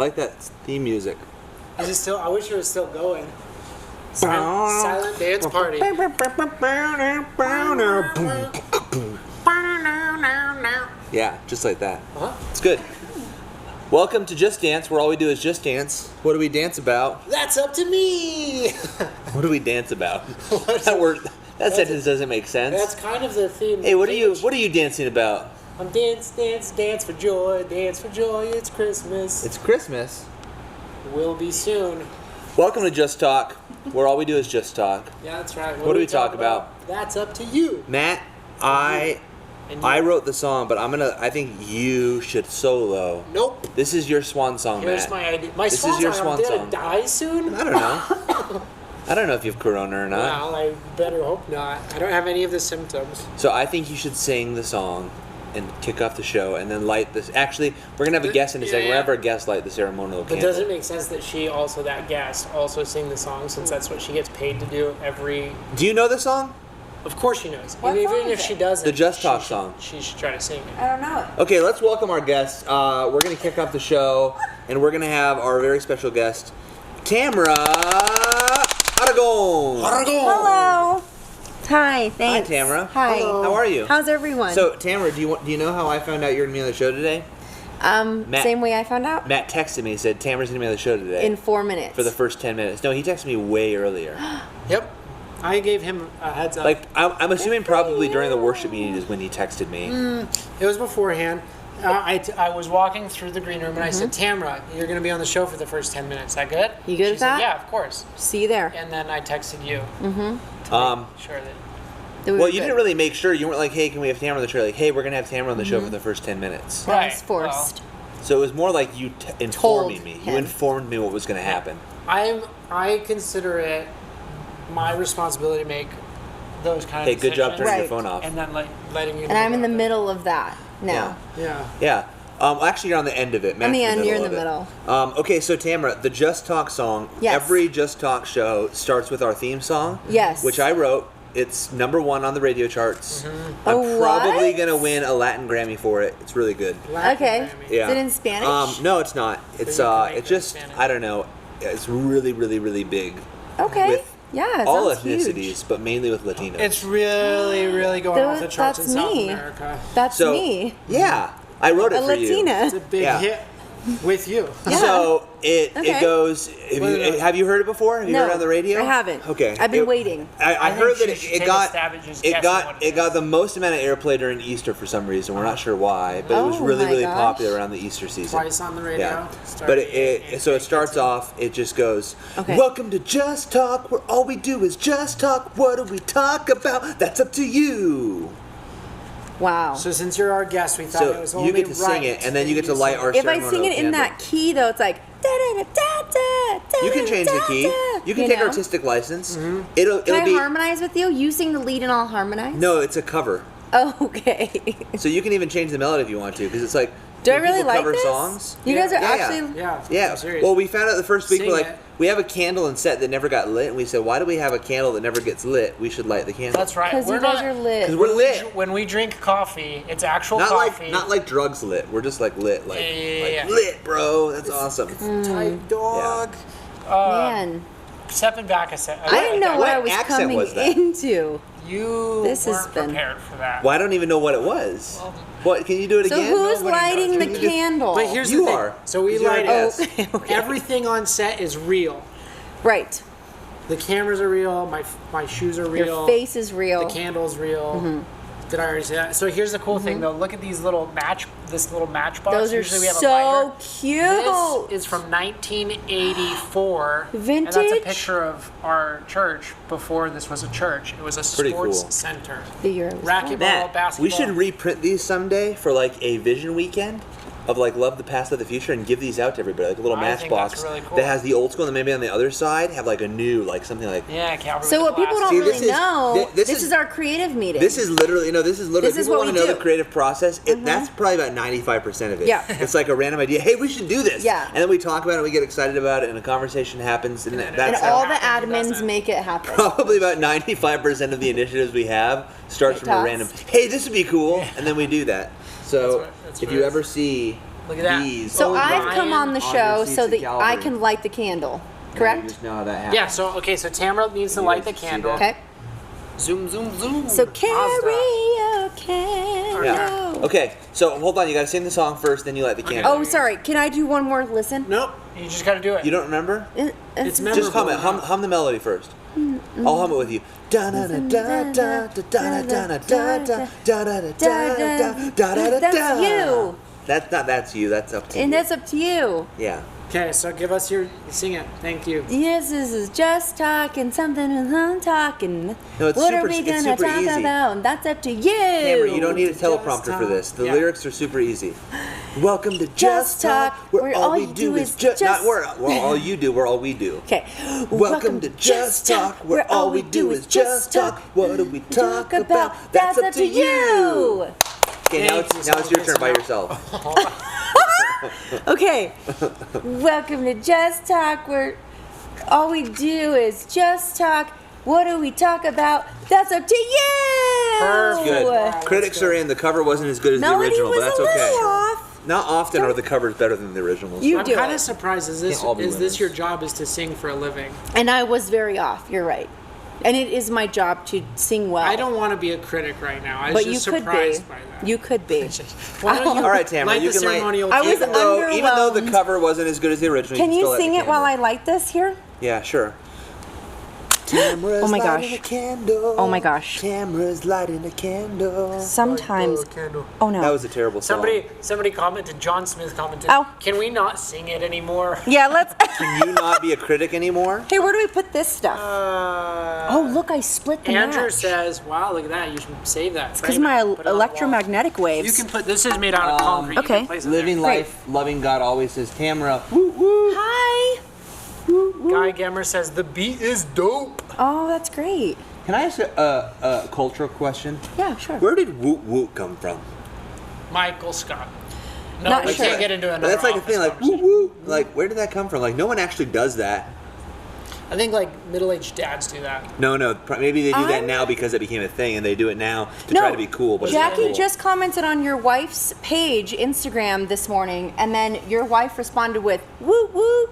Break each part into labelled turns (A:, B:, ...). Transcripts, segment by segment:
A: like that theme music.
B: Is it still? I wish it was still going. Silent dance party.
A: Yeah, just like that.
B: Uh-huh.
A: It's good. Welcome to Just Dance, where all we do is just dance. What do we dance about?
B: That's up to me.
A: What do we dance about? That sentence doesn't make sense.
B: That's kind of the theme.
A: Hey, what are you dancing about?
B: I'm dance for joy, it's Christmas.
A: It's Christmas.
B: Will be soon.
A: Welcome to Just Talk, where all we do is just talk.
B: Yeah, that's right.
A: What do we talk about?
B: That's up to you.
A: Matt, I wrote the song, but I think you should solo.
B: Nope.
A: This is your swan song,
B: Here's
A: Matt.
B: my idea.
A: This is your swan
B: I'm
A: song.
B: gonna die soon?
A: I don't know. I don't know if you have corona or not.
B: Well, I better hope not. I don't have any of the symptoms.
A: So I think you should sing the song and kick off the show and then light this. Actually, we're going to have a guest in a second. We're going to have our guest light the ceremonial
B: But
A: candle.
B: does it make sense that that guest, also sing the song, since that's what she gets paid to do every...
A: Do you know the song?
B: Of course she knows.
C: What
B: Even
C: song
B: if
C: is
B: she
C: it?
B: doesn't.
A: The Just Talk song.
B: She should try to sing it.
C: I don't know it.
A: Okay, let's welcome our guest. We're going to kick off the show, and we're going to have our very special guest, Tamara Aragon.
C: Hello. Hi, thanks.
A: Hi, Tamara.
C: Hi.
B: Hello.
A: How are you?
C: How's everyone?
A: So, Tamara, do you know how I found out you're going to be on the show today? Matt-
C: same way I found out?
A: Matt texted me and said, Tamara's going to be on the show today.
C: In 4 minutes.
A: For the first 10 minutes. No, he texted me way earlier.
B: Yep. I gave him a heads up.
A: Like, I'm assuming probably during the worship meeting is when he texted me.
B: It was beforehand. I was walking through the green room and I said, Tamara, you're going to be on the show for the first 10 minutes. Is that good?
C: You good
B: She
C: with
B: said,
C: that?
B: yeah, of course.
C: See you there.
B: And then I texted you. Sure that...
A: Well, you didn't really make sure. You weren't like, hey, can we have Tamara on the show? Like, hey, we're going to have Tamara on the show for the first 10 minutes.
C: That was
B: Right,
C: forced.
A: So it was more like you informing
C: Told
A: me. You
C: him.
A: informed me what was going to happen.
B: I consider it my responsibility to make those kind
A: Hey,
B: of
A: good job
B: decisions.
A: turning your
C: Right.
A: phone off.
B: And then letting you
C: And I'm in the
B: about
C: middle of that now.
B: that. Yeah.
A: Yeah. Actually, you're on the end of it. Matt's
C: On the end, you're in
A: of
C: the
A: it.
C: middle.
A: Okay, so Tamara, the Just Talk song.
C: Yes.
A: Every Just Talk show starts with our theme song.
C: Yes.
A: Which I wrote. It's #1 on the radio charts. I'm
C: Oh,
A: probably
C: what?
A: gonna win a Latin Grammy for it. It's really good.
B: Latin
C: Okay.
B: Grammy.
A: Yeah.
C: Is it in Spanish?
A: No, it's not. It's
B: you can make
A: it's
B: it in
A: just
B: Spanish.
A: I don't know. It's really, really, really big.
C: Okay.
A: With
C: Yeah, it
A: all
C: sounds
A: ethnicities,
C: huge.
A: but mainly with Latinos.
B: It's really, really going off the charts in
C: That's
B: South
C: me.
B: America.
C: That's
A: so
C: me.
A: yeah, I wrote it
C: A
A: for you.
C: Latina.
B: It's a big
A: Yeah.
B: hit with you.
C: Yeah.
A: So it
C: Okay.
A: goes. Have you heard it before? Have you
C: No,
A: heard it on the radio?
C: I haven't.
A: Okay,
C: I've been waiting.
A: I
B: think
A: heard that
B: she should
A: it
B: take a
A: got
B: stab at just
A: it
B: guessing
A: got
B: what
A: it
B: it
A: got
B: is.
A: the most amount of airplay during Easter for some reason. We're not sure why, but it was
C: Oh
A: really
C: my
A: really
C: gosh.
A: popular around the Easter season.
B: Twice on the radio.
A: Yeah,
B: Started
A: but
B: in
A: it starts off. It just goes.
C: Okay.
A: Welcome to Just Talk, where all we do is just talk. What do we talk about? That's up to you.
C: Wow.
B: So since you're our guest, we thought it was
A: So
B: only
A: you get to sing it, and then you get to light our.
C: If I
A: ceremonial
C: sing it in
A: candle.
C: that key, though, it's like...
A: You can change the key. You can take
C: know?
A: artistic license.
B: Mm-hmm.
A: It'll
C: Can I
A: be
C: harmonize with you? You sing the lead and I'll harmonize?
A: no. It's a cover,
C: Oh, okay.
A: so you can even change the melody if you want to, because it's like.
C: Do I
A: when
C: really
A: people
C: like
A: cover
C: this?
A: songs.
C: You guys are
A: Yeah, yeah.
C: actually...
B: Yeah.
A: Yeah.
B: I'm serious.
A: Well, we found out the first week
B: Sing
A: we're like,
B: it.
A: we have a candle and set that never got lit, and we said, why do we have a candle that never gets lit? We should light the candle.
B: That's right.
C: Because
B: We're
C: you guys
B: not,
C: are lit.
A: Because we're lit.
B: When we drink coffee, it's actual
A: Not
B: coffee.
A: like drugs lit. We're just like lit, like,
B: Yeah.
A: lit, bro. That's awesome.
B: Type dog.
C: Man,
B: Stepping back a second.
C: I didn't know what I was
A: accent
C: coming
A: was that?
C: into.
B: You
C: This has
B: weren't
C: been-
B: prepared for that.
A: Well, I don't even know what it was. What? Can you do it
C: So
A: again?
C: who's
B: Nobody
C: lighting
B: knows.
C: the
A: Can you just-
C: candle?
B: But here's
A: You
B: the thing.
A: are.
B: So we
A: You're
B: light
A: our
B: it.
A: guest.
C: Okay.
B: Everything on set is real.
C: Right.
B: The cameras are real. My shoes are real.
C: Your face is real.
B: The candle's real. Did I already say that? So here's the cool thing, though. Look at these little this little matchbox.
C: Those are
B: Usually we have a
C: so
B: lighter.
C: cute.
B: This is from 1984.
C: Vintage.
B: And that's a picture of our church before this was a church. It was a
A: Pretty
B: sports
A: cool.
B: center.
C: The year it was
B: Racquetball,
C: born.
A: Matt,
B: basketball.
A: we should reprint these someday for like a vision weekend of like Love the Past, Love the Future, and give these out to everybody, like a little
B: I think
A: matchbox
B: that's really cool.
A: that has the old school, and then maybe on the other side have like a new, like something like.
B: Yeah, Calvary.
C: So what people don't
A: See,
C: really
A: this is-
C: know,
A: this
C: this
A: is-
C: is our creative meeting.
A: This is literally
C: This is
A: people
C: what
A: want to
C: we
A: know
C: do.
A: the creative process. That's probably about 95% of it.
C: Yeah.
A: It's like a random idea. Hey, we should do this.
C: Yeah.
A: And then we talk about it, we get excited about it, and a conversation happens, and
C: and
A: that's
C: all
A: how
C: the
B: happens,
C: admins
B: doesn't.
C: make it happen.
A: probably about 95% of the initiatives we have starts
C: It
A: from a
C: does.
A: random. Hey, this would be cool, and then we do that. So
B: That's
A: if
B: what
A: you
B: it
A: ever
B: is.
A: see
B: Look at that.
A: These.
C: So I've
B: Ryan
C: come on the
A: on
C: show
A: your seats
C: so
A: at
C: that
A: Calvary.
C: I can light the candle.
A: You
C: Correct?
A: just know how that happens.
B: Yeah, so Tamara needs to
A: You
B: light the
A: guys see
B: candle.
A: that?
C: Okay.
B: Zoom, zoom, zoom.
C: So
B: Mazda.
C: carry a candle.
A: Yeah. Okay, so hold on. You got to sing the song first, then you light the candle.
C: Oh, sorry. Can I do one more listen?
B: Nope, you just gotta do it.
A: You don't remember?
B: It's
A: Just hum it.
B: memorable.
A: Hum the melody first. I'll hum it with you.
C: That's you.
A: That's you. That's up to
C: And
A: you.
C: that's up to you.
A: Yeah.
B: Okay, so give us sing it. Thank you.
C: Yes, this is just talking something and I'm talking.
A: No, it's
C: what
A: super-
C: are we
A: it's
C: gonna
A: super
C: talk
A: easy.
C: about? That's up to you.
A: Cameron, you don't need a
B: Just
A: teleprompter for this.
B: talk.
A: The
B: Yeah.
A: lyrics are super easy. Welcome to
C: Just
A: Just Talk,
C: Talk,
A: where all we do is just not where all you do, where all we do.
C: Okay.
A: Welcome to Just Talk, where all we do is just talk. What do we talk about? That's up to you. Okay, now
B: Thank you
A: it's your
B: so
A: turn by
B: much.
A: yourself.
C: Okay. Welcome to Just Talk, where all we do is just talk. What do we talk about? That's up to you.
B: Perfect.
A: Good.
B: Wow,
A: Critics are in. The cover wasn't as good as the
C: Melody
A: original,
C: was
A: but that's
C: a little
A: okay.
C: off.
A: Not often are the covers better than the originals.
C: You
B: I'm
C: do
B: kind
C: it.
B: of surprised. Is
A: Can't all be
B: this
A: winners.
B: your job? Is to sing for a living?
C: And I was very off. You're right. And it is my job to sing well.
B: I don't want to be a critic right now. I was
C: But you
B: just
C: could be.
B: surprised by that.
C: You could be.
B: Why don't you
A: All right, Tamara,
B: light
A: you
B: the
A: can light.
B: ceremonial
C: I was
B: candle?
A: Even though the
C: underwhelmed.
A: cover wasn't as good as the original,
C: Can
A: you can
C: you
A: still light
C: sing
A: the
C: it while I
A: candle.
C: light this here?
A: Yeah, sure. Tamara's
C: Oh my
A: lighting
C: gosh.
A: a candle.
C: Oh my gosh.
A: Tamara's lighting a candle.
C: Sometimes.
B: Light the candle.
C: Oh no.
A: That was a terrible song.
B: Somebody commented. John Smith commented.
C: Ow.
B: Can we not sing it anymore?
C: Yeah, let's.
A: Can you not be a critic anymore?
C: Hey, where do we put this stuff? Oh, look, I split the
B: Andrew
C: match.
B: says, "Wow, look at that! You should save that."
C: Because my
B: Put it on the wall.
C: electromagnetic waves.
B: You can put this is made out of concrete. You
C: okay.
B: can place it
A: Living
B: there.
A: life, loving God always says, Tamara. Woo woo.
C: Hi.
B: Guy Gemmer says the beat is dope.
C: Oh, that's great.
A: Can I ask a cultural question?
C: Yeah, sure.
A: Where did woot woot come from?
B: Michael Scott. No,
C: Not
B: we
C: sure.
B: can't get into
A: But
B: another.
A: that's like a
B: office
A: thing, like woot
B: conversation.
A: woot. Like, where did that come from? Like, no one actually does that.
B: I think like middle-aged dads do that.
A: No, maybe they do that
C: I'm-
A: now because it became a thing, and they do it now to
C: No,
A: try to be cool. But it's
C: Jackie
A: not cool.
C: just commented on your wife's page, Instagram, this morning, and then your wife responded with "woo woo."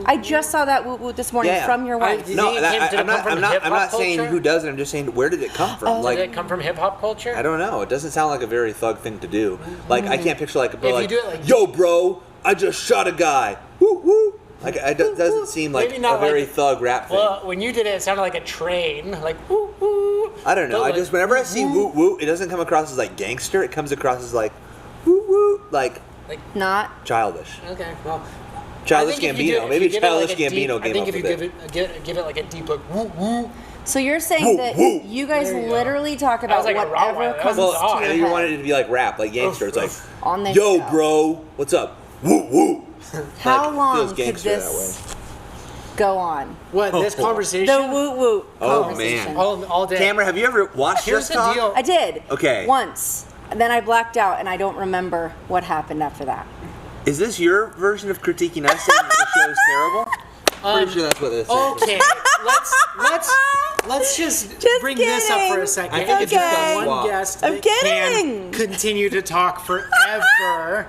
C: I just saw that "woo woo" this morning
A: Yeah.
C: from your wife.
B: Do you
A: No,
B: think it came- did it
A: I'm
B: come
A: not.
B: from
A: I'm not. I'm
B: hip-hop
A: not saying
B: culture?
A: who does it. I'm just saying where did it come from?
B: Did it come from hip hop culture?
A: I don't know. It doesn't sound like a very thug thing to do. Like I can't picture like a
B: If you
A: like,
B: do it like-
A: yo, bro, I just shot a guy. Woo woo. Like it doesn't seem like
B: Maybe not
A: a very
B: like-
A: thug rap thing.
B: Well, when you did it, it sounded like a train, like woo woo.
A: I don't know.
B: But
A: I
B: like,
A: just whenever I see woo woo, it doesn't come across as like gangster. It comes across as like woo woo, like
C: Not.
A: childish.
B: Okay, well.
A: Childish
B: I think if you do-
A: Gambino.
B: if
A: Maybe
B: you give it
A: Childish
B: like a deep-
A: Gambino
B: I
A: came
B: think
A: up
B: if
A: with
B: you
A: it.
B: give it like a deep like woo woo.
C: So you're saying
A: Woo,
C: that
A: woo.
C: you guys
B: There you go.
C: literally talk
B: That
C: about
B: was like a
C: whatever
B: Rottweiler. That
C: comes
B: was
C: to
B: odd.
C: your
A: You
C: head
A: wanted it to be like rap, like gangster. It's like,
C: on this
A: yo,
C: show.
A: bro, what's up? Woo woo.
C: How
A: Like,
C: long
A: feels
C: could
A: gangster
C: this go on?
B: What this conversation?
C: The woo woo
A: Oh,
C: conversation.
A: man.
B: all day.
A: Tamara, have you ever watched
B: Here's
A: Just
B: the
A: Talk?
B: deal.
C: I did.
A: Okay.
C: Once. And then I blacked out and I don't remember what happened after that.
A: Is this your version of critiquing us saying that the show's terrible? Pretty sure that's what this is.
B: Okay, let's just bring this up for
C: kidding.
B: a second.
A: I think
C: it's just
B: Got
C: a
B: one
A: swap.
B: guest
C: I'm
B: that
C: kidding.
B: can continue to talk forever.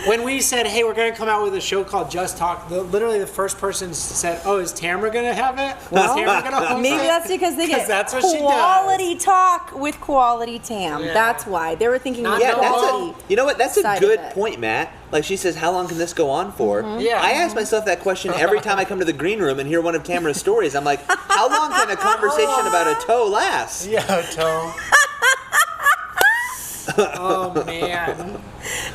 B: When we said, "Hey, we're going to come out with a show called Just Talk," literally the first person said, "Oh, is Tamara going to have it? Is Tamara going to host
C: Maybe
B: it?"
C: that's because they get
B: that's what she does.
C: quality talk with quality Tam.
B: Yeah.
C: That's why. They were thinking
B: Not
C: of
A: Yeah,
B: No.
A: that's
C: quality.
A: a, you know what? That's a
C: side
A: good
C: of it.
A: point, Matt. Like she says, how long can this go on for?
B: Yeah.
A: I ask myself that question every time I come to the green room and hear one of Tamara's stories. I'm like, how long can a conversation about a toe last?
B: Yeah, Tom. Oh man.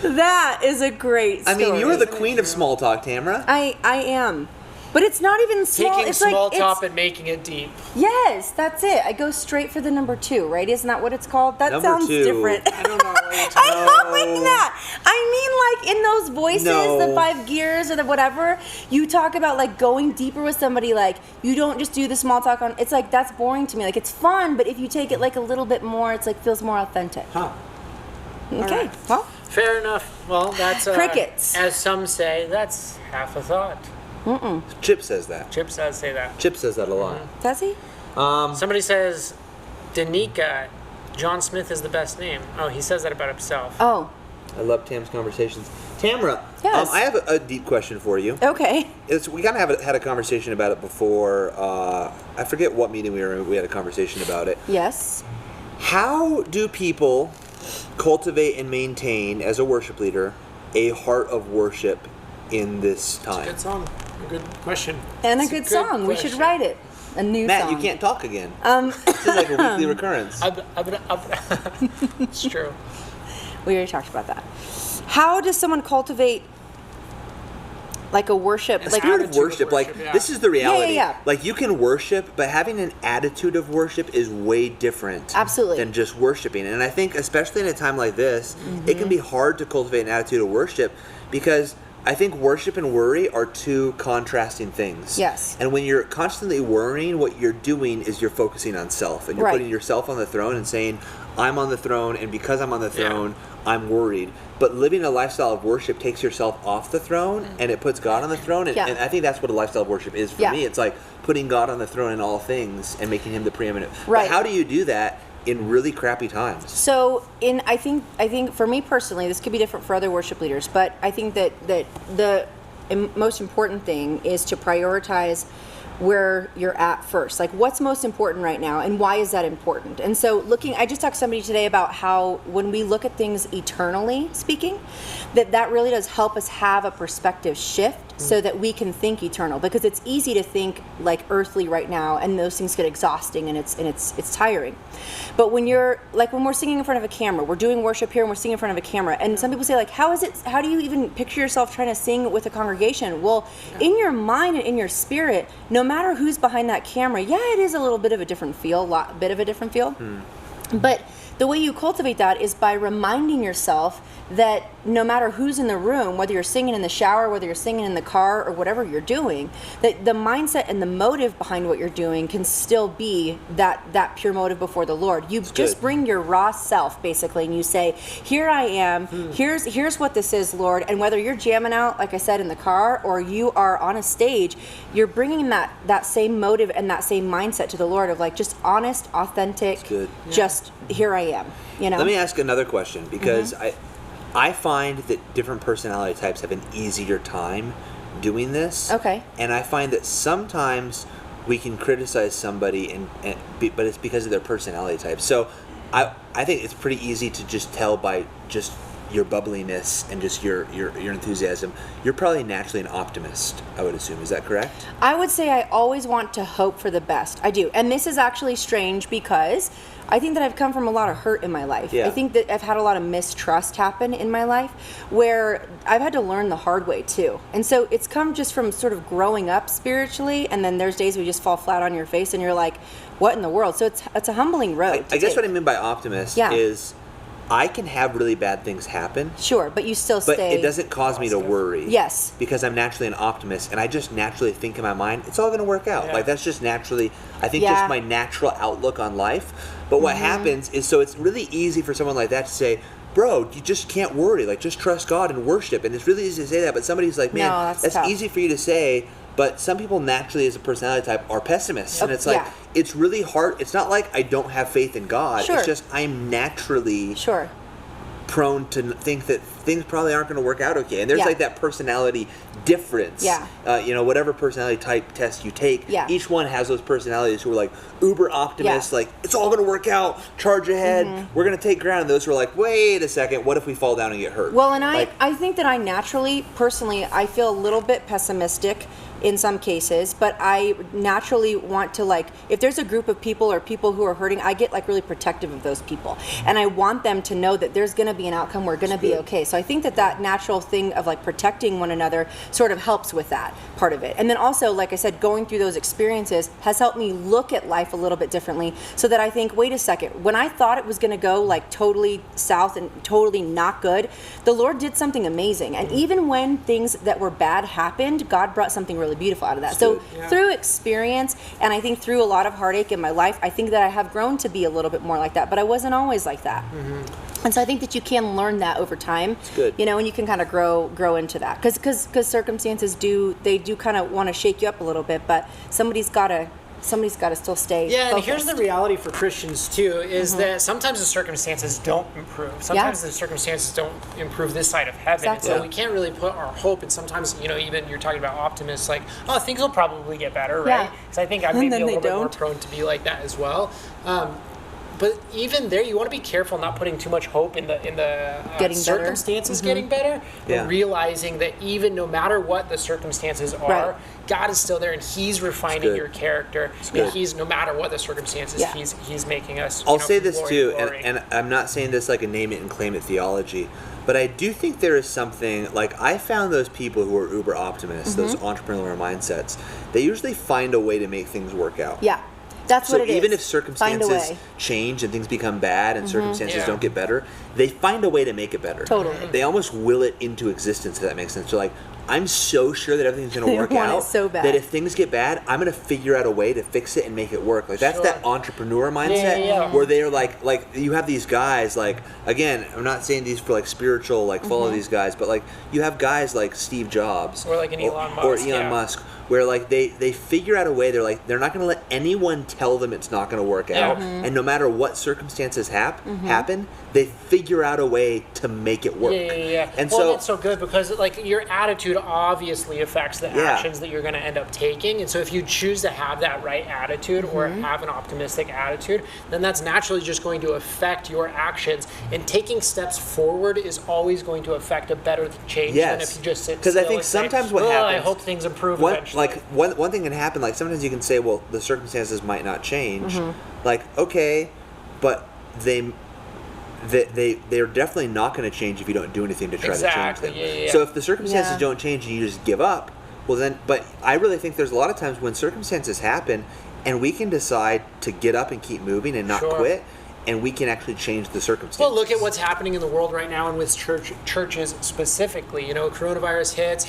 C: That is a great
A: I
C: story.
A: mean, you are the queen of small talk, Tamara.
C: I am. But it's not even small.
B: Taking
C: it's
B: small
C: like,
B: top
C: it's,
B: and making it deep.
C: yes, that's it. I go straight for the number 2, right? Isn't that what it's called? That
A: Number
C: sounds
A: 2.
C: different.
B: I don't know what you're talking
C: I mean that. I mean, like in those voices,
A: No.
C: the 5 gears or the whatever, you talk about like going deeper with somebody. Like you don't just do the small talk on. It's like that's boring to me. Like it's fun, but if you take it like a little bit more, it's like feels more authentic.
A: Huh.
C: Okay.
B: right.
C: Well,
B: Fair enough. Well, that's
C: Crickets.
B: As some say, that's half a thought.
A: Chip says that.
B: Chip does say that.
A: Chip says that a lot.
C: does he?
B: Somebody says, Danica, John Smith is the best name. Oh, he says that about himself.
C: Oh,
A: I love Tam's conversations. Tamara,
C: Yes.
A: I have a deep question for you.
C: Okay.
A: We kind of had a conversation about it before. I forget what meeting we were in. We had a conversation about it.
C: Yes.
A: How do people cultivate and maintain, as a worship leader, a heart of worship in this time?
B: Good song. A good question.
C: And
B: It's
C: a good song. We should write it. A new
A: Matt,
C: song.
A: you can't talk again. This is like a weekly recurrence.
B: It's true.
C: We already talked about that. How does someone cultivate like a worship?
B: It's
C: Like
A: Spirit of
B: Attitude of
A: worship,
B: worship,
A: like
B: yeah.
A: this is the reality.
C: Yeah.
A: Like you can worship, but having an attitude of worship is way different.
C: Absolutely.
A: Than just worshiping. And I think, especially in a time like this, it can be hard to cultivate an attitude of worship because I think worship and worry are two contrasting things.
C: Yes.
A: And when you're constantly worrying, what you're doing is you're focusing on self, and you're
C: Right.
A: putting yourself on the throne and saying, "I'm on the throne, and because I'm on the throne, I'm worried." But living a lifestyle of worship takes yourself off the throne, and it puts God on the throne. And,
C: Yeah.
A: and I think that's what a lifestyle of worship is for
C: Yeah.
A: me. It's like putting God on the throne in all things and making Him the preeminent.
C: Right.
A: But how do you do that in really crappy times?
C: So I think for me personally, this could be different for other worship leaders, but I think that the most important thing is to prioritize where you're at first. Like what's most important right now and why is that important? And so I just talked to somebody today about how when we look at things eternally speaking, that really does help us have a perspective shift so that we can think eternal, because it's easy to think like earthly right now and those things get exhausting and it's tiring. But when we're singing in front of a camera, we're doing worship here and we're singing in front of a camera, and some people say like, how do you even picture yourself trying to sing with a congregation? Well, in your mind and in your spirit, no matter who's behind that camera, it is a little bit of a different feel, but the way you cultivate that is by reminding yourself that no matter who's in the room, whether you're singing in the shower, whether you're singing in the car, or whatever you're doing, that the mindset and the motive behind what you're doing can still be that pure motive before the Lord. You just bring your raw self, basically, and you say, here I am, here's what this is, Lord. And whether you're jamming out, like I said, in the car, or you are on a stage, you're bringing that same motive and that same mindset to the Lord of like just honest, authentic, just here I am. You know?
A: Let me ask another question, because I find that different personality types have an easier time doing this.
C: Okay.
A: And I find that sometimes we can criticize somebody, but it's because of their personality type. So I think it's pretty easy to just tell by just your bubbliness and just your enthusiasm. You're probably naturally an optimist, I would assume. Is that correct?
C: I would say I always want to hope for the best. I do. And this is actually strange because I think that I've come from a lot of hurt in my life.
A: Yeah.
C: I think that I've had a lot of mistrust happen in my life where I've had to learn the hard way too. And so it's come just from sort of growing up spiritually, and then there's days where you just fall flat on your face and you're like, what in the world? So it's a humbling road.
A: I guess what I mean by optimist is I can have really bad things happen.
C: Sure, but you still
A: But
C: stay.
A: it doesn't cause me to worry.
C: Yes.
A: Because I'm naturally an optimist, and I just naturally think in my mind, it's all going to work out.
B: Yeah.
A: Like, that's just naturally, I think,
C: Yeah.
A: just my natural outlook on life. But what happens is, so it's really easy for someone like that to say, bro, you just can't worry. Like, just trust God and worship. And it's really easy to say that, but somebody's like, man,
C: No, that's
A: that's
C: tough.
A: easy for you to say. But some people naturally, as a personality type, are pessimists. And it's like, it's really hard. It's not like I don't have faith in God.
C: Sure.
A: It's just I'm naturally prone to think that things probably aren't going to work out okay. And there's like that personality difference. Whatever personality type test you take, each one has those personalities who are like uber optimists, like it's all going to work out, charge ahead, we're going to take ground. And those who are like, wait a second, what if we fall down and get hurt?
C: Well, and I think that I naturally, personally, I feel a little bit pessimistic in some cases, but I naturally want to, like, if there's a group of people or people who are hurting, I get like really protective of those people, and I want them to know that there's going to be an outcome, we're going to be okay. So I think that natural thing of like protecting one another sort of helps with that part of it. And then also, like I said, going through those experiences has helped me look at life a little bit differently, so that I think, wait a second, when I thought it was going to go like totally south and totally not good, the Lord did something amazing. And even when things that were bad happened, God brought something really beautiful out of that. So through experience, and I think through a lot of heartache in my life, I think that I have grown to be a little bit more like that, but I wasn't always like that. And so I think that you can learn that over time.
A: It's good.
C: You know, and you can kind of grow into that, because circumstances do kind of want to shake you up a little bit, but somebody's got to somebody's got to still stay
B: focused. And
C: here's
B: the reality for Christians too, is that sometimes the circumstances don't improve. Sometimes the circumstances don't improve this side of heaven.
C: Exactly.
B: And so we can't really put our hope, and sometimes, even you're talking about optimists, like, oh, things will probably get better, right? Because I think I may be a little bit more prone to be like that as well. But even there, you want to be careful not putting too much hope in the circumstances getting better, but realizing that even no matter what the circumstances are, God is still there, and He's refining your character. And He's, no matter what the circumstances, He's making us.
A: I'll say this too, and I'm not saying this like a name it and claim it theology, but I do think there is something, like, I found those people who are uber optimists, those entrepreneurial mindsets, they usually find a way to make things work out.
C: Yeah. That's what it is.
A: So even if circumstances change and things become bad and circumstances don't get better, they find a way to make it better.
C: Totally.
A: They almost will it into existence, if that makes sense. So like, I'm so sure that everything's going to work out that if things get bad, I'm going to figure out a way to fix it and make it work. Like, that's that entrepreneur mindset where they're like you have these guys, like, again, I'm not saying these for like spiritual, like follow these guys, but like you have guys like Steve Jobs
B: or like an Elon Musk,
A: or Elon Musk, where like they figure out a way. They're not going to let anyone tell them it's not going to work out, and no matter what circumstances happen, they figure out a way to make it work. And so
B: that's so good, because like your attitude obviously affects the actions that you're going to end up taking. And so if you choose to have that right attitude or have an optimistic attitude, then that's naturally just going to affect your actions. And taking steps forward is always going to affect a better change than if you just sit still.
A: Because I think sometimes what happens,
B: I hope things improve eventually.
A: Like one thing can happen, like sometimes you can say, well, the circumstances might not change. Like, okay, but they're definitely not going to change if you don't do anything to try to change them. So if the circumstances don't change and you just give up, well then, but I really think there's a lot of times when circumstances happen and we can decide to get up and keep moving and not quit, and we can actually change the circumstances.
B: Well, look at what's happening in the world right now, and with churches specifically. Coronavirus hits,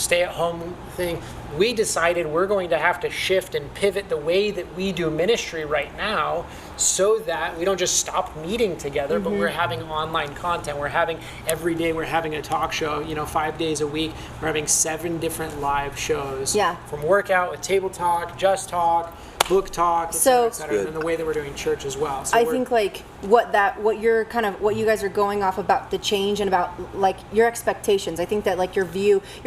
B: stay-at-home thing. We decided we're going to have to shift and pivot the way that we do ministry right now, so that we don't just stop meeting together, but we're having online content. Every day we're having a talk show, 5 days a week. We're having 7 different live shows. From workout with table talk, just talk, book talk, et cetera, and the way that we're doing church as well. So
C: I think like what you guys are going off about the change and about like your expectations. I think that like your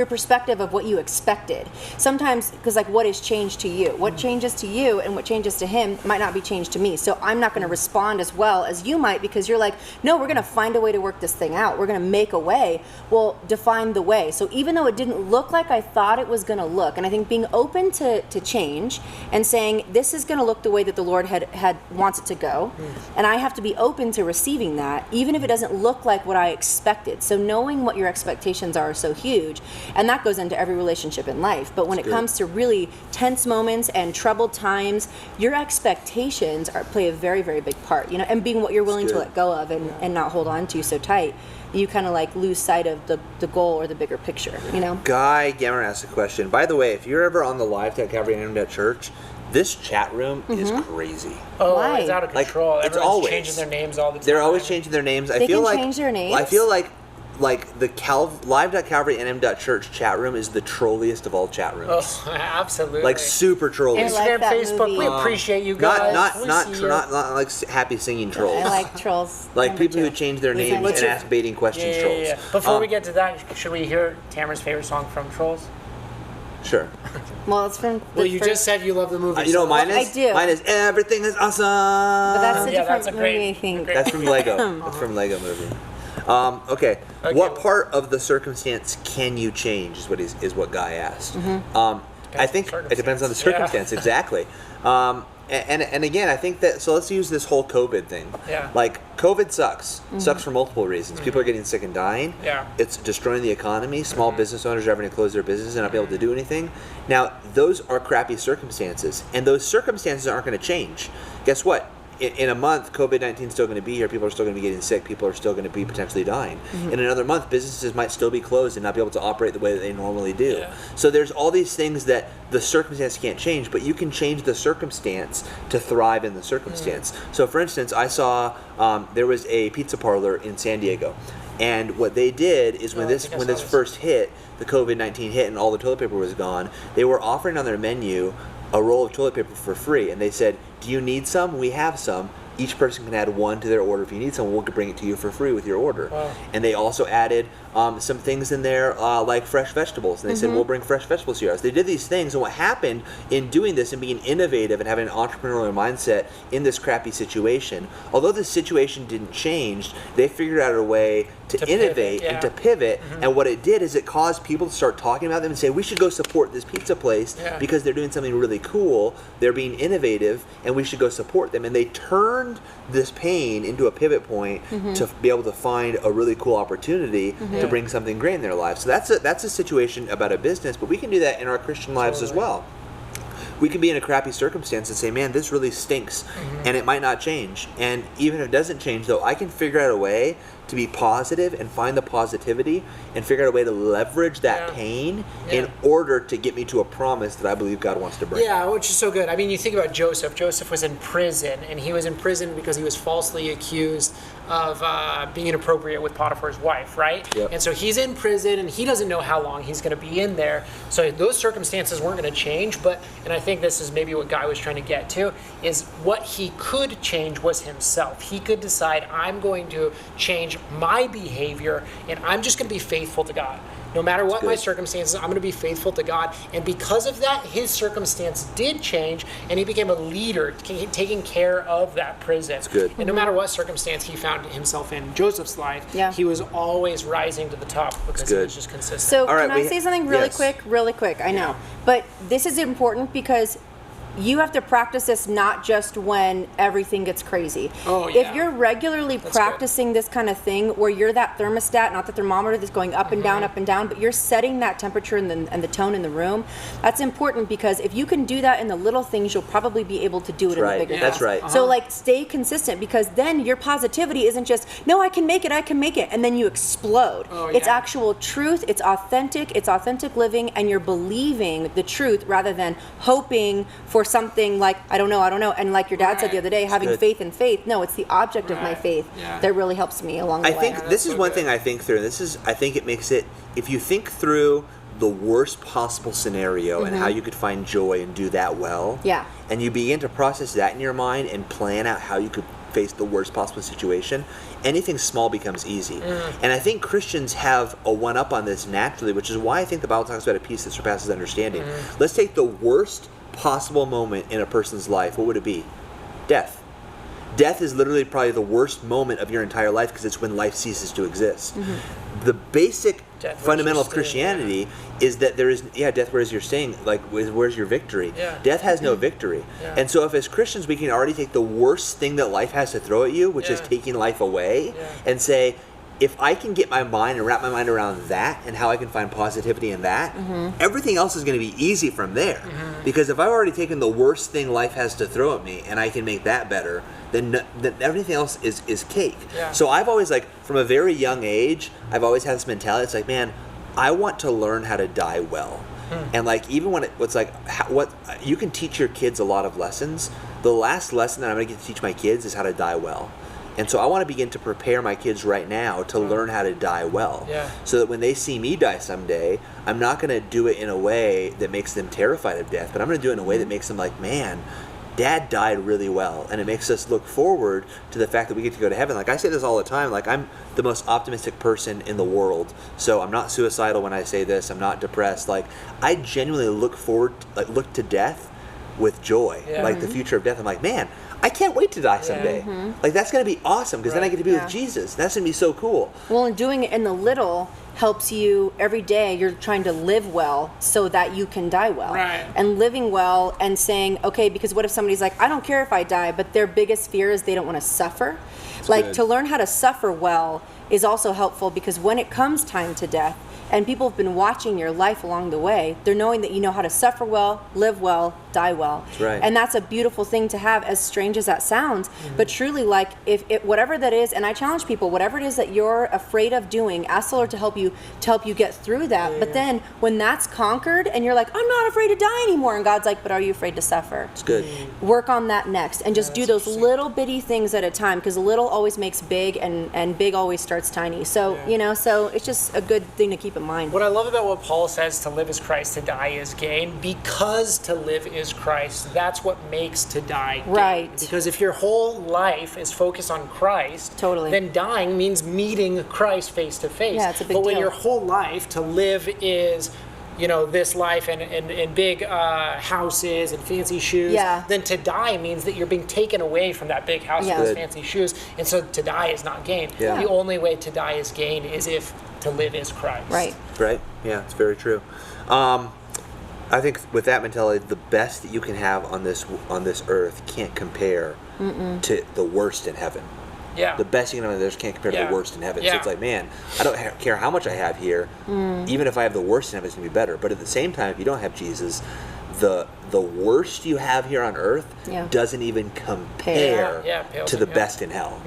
C: perspective of what you expected. Sometimes, because like what is changed to you? What changes to you and what changes to him might not be changed to me. So I'm not going to respond as well as you might, because you're like, no, we're going to find a way to work this thing out. We're going to make a way. Well, define the way. So even though it didn't look like I thought it was going to look, and I think being open to change and saying this is going to look the way that the Lord had wants it to go, and I have to be open to receiving that, even if it doesn't look like what I expected. So knowing what your expectations are so huge, and that goes into every relationship in life. But when it comes to really tense moments and troubled times, your expectations play a very, very big part. And being what you're willing to let go of and not hold on to so tight, you kind of like lose sight of the goal or the bigger picture.
A: Guy Gammer asked a question. By the way, if you're ever on the live at Calvary Church, this chat room is crazy.
B: Oh, why? It's out of control.
A: Like,
B: everyone's changing their names all the time.
A: They're always changing their names.
C: They can change their names?
A: I feel like the live.calvarynm.church chat room is the trolliest of all chat rooms.
B: Oh, absolutely.
A: Like super trolly.
B: Instagram, Facebook, we appreciate you guys.
A: Not like happy singing trolls.
C: I like trolls.
A: Like people who change their names and ask baiting questions trolls.
B: Yeah. Before we get to that, should we hear Tamara's favorite song from Trolls?
A: Sure.
C: Well, it's from.
B: You just said you love the movie.
A: You know what mine is?
C: I do.
A: Mine is Everything is Awesome.
C: But that's a different movie, I think.
A: That's from Lego. That's from Lego movie. Okay. What part of the circumstance can you change? Is what Guy asked. I think it depends on the circumstance. Exactly. And again, I think that, so let's use this whole COVID thing. Like, COVID sucks. Sucks for multiple reasons. People are getting sick and dying. It's destroying the economy. Small business owners are having to close their business and not be able to do anything. Now, those are crappy circumstances. And those circumstances aren't going to change. Guess what? In a month, COVID-19 is still going to be here. People are still going to be getting sick. People are still going to be potentially dying. In another month, businesses might still be closed and not be able to operate the way that they normally do. So there's all these things that the circumstance can't change, but you can change the circumstance to thrive in the circumstance. So for instance, I saw there was a pizza parlor in San Diego. And what they did is when this first hit, the COVID-19 hit and all the toilet paper was gone, they were offering on their menu a roll of toilet paper for free, and they said, do you need some? We have some. Each person can add one to their order. If you need some, we'll bring it to you for free with your order. Wow. And they also added some things in there like fresh vegetables. And they said, we'll bring fresh vegetables to your house. They did these things, and what happened in doing this and being innovative and having an entrepreneurial mindset in this crappy situation, although the situation didn't change, they figured out a way to innovate and to pivot. And what it did is it caused people to start talking about them and say, we should go support this pizza place because they're doing something really cool. They're being innovative, and we should go support them. And they turned this pain into a pivot point to be able to find a really cool opportunity to bring something great in their lives. So that's a situation about a business, but we can do that in our Christian lives as well. We can be in a crappy circumstance and say, man, this really stinks, and it might not change. And even if it doesn't change, though, I can figure out a way to be positive and find the positivity and figure out a way to leverage that pain in order to get me to a promise that I believe God wants to bring.
B: Yeah, which is so good. I mean, you think about Joseph. Joseph was in prison, and he was in prison because he was falsely accused of being inappropriate with Potiphar's wife, right?
A: Yep.
B: And so he's in prison, and he doesn't know how long he's going to be in there. So those circumstances weren't going to change, and I think this is maybe what Guy was trying to get to, is what he could change was himself. He could decide, I'm going to change my behavior, and I'm just going to be faithful to God. No matter what my circumstances, I'm going to be faithful to God. And because of that, his circumstance did change, and he became a leader, taking care of that prison.
A: That's good.
B: And no matter what circumstance he found himself in Joseph's life, he was always rising to the top because he was just consistent.
C: So can I say something really quick? Really quick, I know. But this is important because you have to practice this not just when everything gets crazy. If you're regularly practicing this kind of thing where you're that thermostat, not the thermometer that's going up and down, but you're setting that temperature and the tone in the room, that's important because if you can do that in the little things, you'll probably be able to do it in the bigger things.
A: That's right.
C: So stay consistent because then your positivity isn't just, no, I can make it, and then you explode. It's actual truth, it's authentic living, and you're believing the truth rather than hoping for something like, I don't know, and like your dad said the other day, having faith in faith. No, it's the object of my faith that really helps me along the way.
A: I think this is one thing I think through. I think it makes it, if you think through the worst possible scenario and how you could find joy and do that well, and you begin to process that in your mind and plan out how you could face the worst possible situation, anything small becomes easy. And I think Christians have a one-up on this naturally, which is why I think the Bible talks about a peace that surpasses understanding. Let's take the worst possible moment in a person's life. What would it be? Death. Death is literally probably the worst moment of your entire life because it's when life ceases to exist. The basic fundamental of Christianity is that there is death. Where's your sting? Like, where's your victory? Death has no victory. And so if as Christians we can already take the worst thing that life has to throw at you, which is taking life away, and say, if I can get my mind and wrap my mind around that and how I can find positivity in that, everything else is going to be easy from there. Because if I've already taken the worst thing life has to throw at me and I can make that better, then everything else is cake. So I've always, from a very young age, I've always had this mentality. It's like, man, I want to learn how to die well. And even when what you can teach your kids a lot of lessons. The last lesson that I'm going to get to teach my kids is how to die well. And so I want to begin to prepare my kids right now to learn how to die well. So that when they see me die someday, I'm not going to do it in a way that makes them terrified of death, but I'm going to do it in a way that makes them like, man, Dad died really well. And it makes us look forward to the fact that we get to go to heaven. I say this all the time, I'm the most optimistic person in the world. So I'm not suicidal when I say this. I'm not depressed. I genuinely look forward, look to death with joy. The future of death. I'm like, man, I can't wait to die someday. That's going to be awesome because then I get to be with Jesus. That's going to be so cool.
C: Well, and doing it in the little helps you every day. You're trying to live well so that you can die well. And living well and saying, okay, because what if somebody's like, I don't care if I die, but their biggest fear is they don't want to suffer. To learn how to suffer well is also helpful because when it comes time to death, and people have been watching your life along the way, they're knowing that you know how to suffer well, live well, die well. And that's a beautiful thing to have, as strange as that sounds. But truly, if whatever that is, and I challenge people, whatever it is that you're afraid of doing, ask the Lord to help you get through that. But then when that's conquered and you're like, I'm not afraid to die anymore, and God's like, but are you afraid to suffer?
A: It's good.
C: Work on that next, and just do those little bitty things at a time, because little always makes big, and big always starts tiny. So so it's just a good thing to keep in mind.
B: What I love about what Paul says, to live is Christ, to die is gain, because to live is is Christ. That's what makes to die gain.
C: Right.
B: Because if your whole life is focused on Christ, then dying means meeting Christ face to face.
C: Yeah, it's a big
B: But when
C: deal.
B: your whole life to live is, this life and big houses and fancy shoes, then to die means that you're being taken away from that big house and those fancy shoes. And so to die is not gain. Yeah. The only way to die is gain is if to live is Christ.
C: Right.
A: Right. Yeah, it's very true. I think with that mentality, the best that you can have on this earth can't compare to the worst in heaven.
B: Yeah.
A: The best you can have on this can't compare to the worst in heaven. So it's like, man, I don't care how much I have here. Even if I have the worst in heaven, it's going to be better. But at the same time, if you don't have Jesus, the worst you have here on earth doesn't even compare to the best in hell.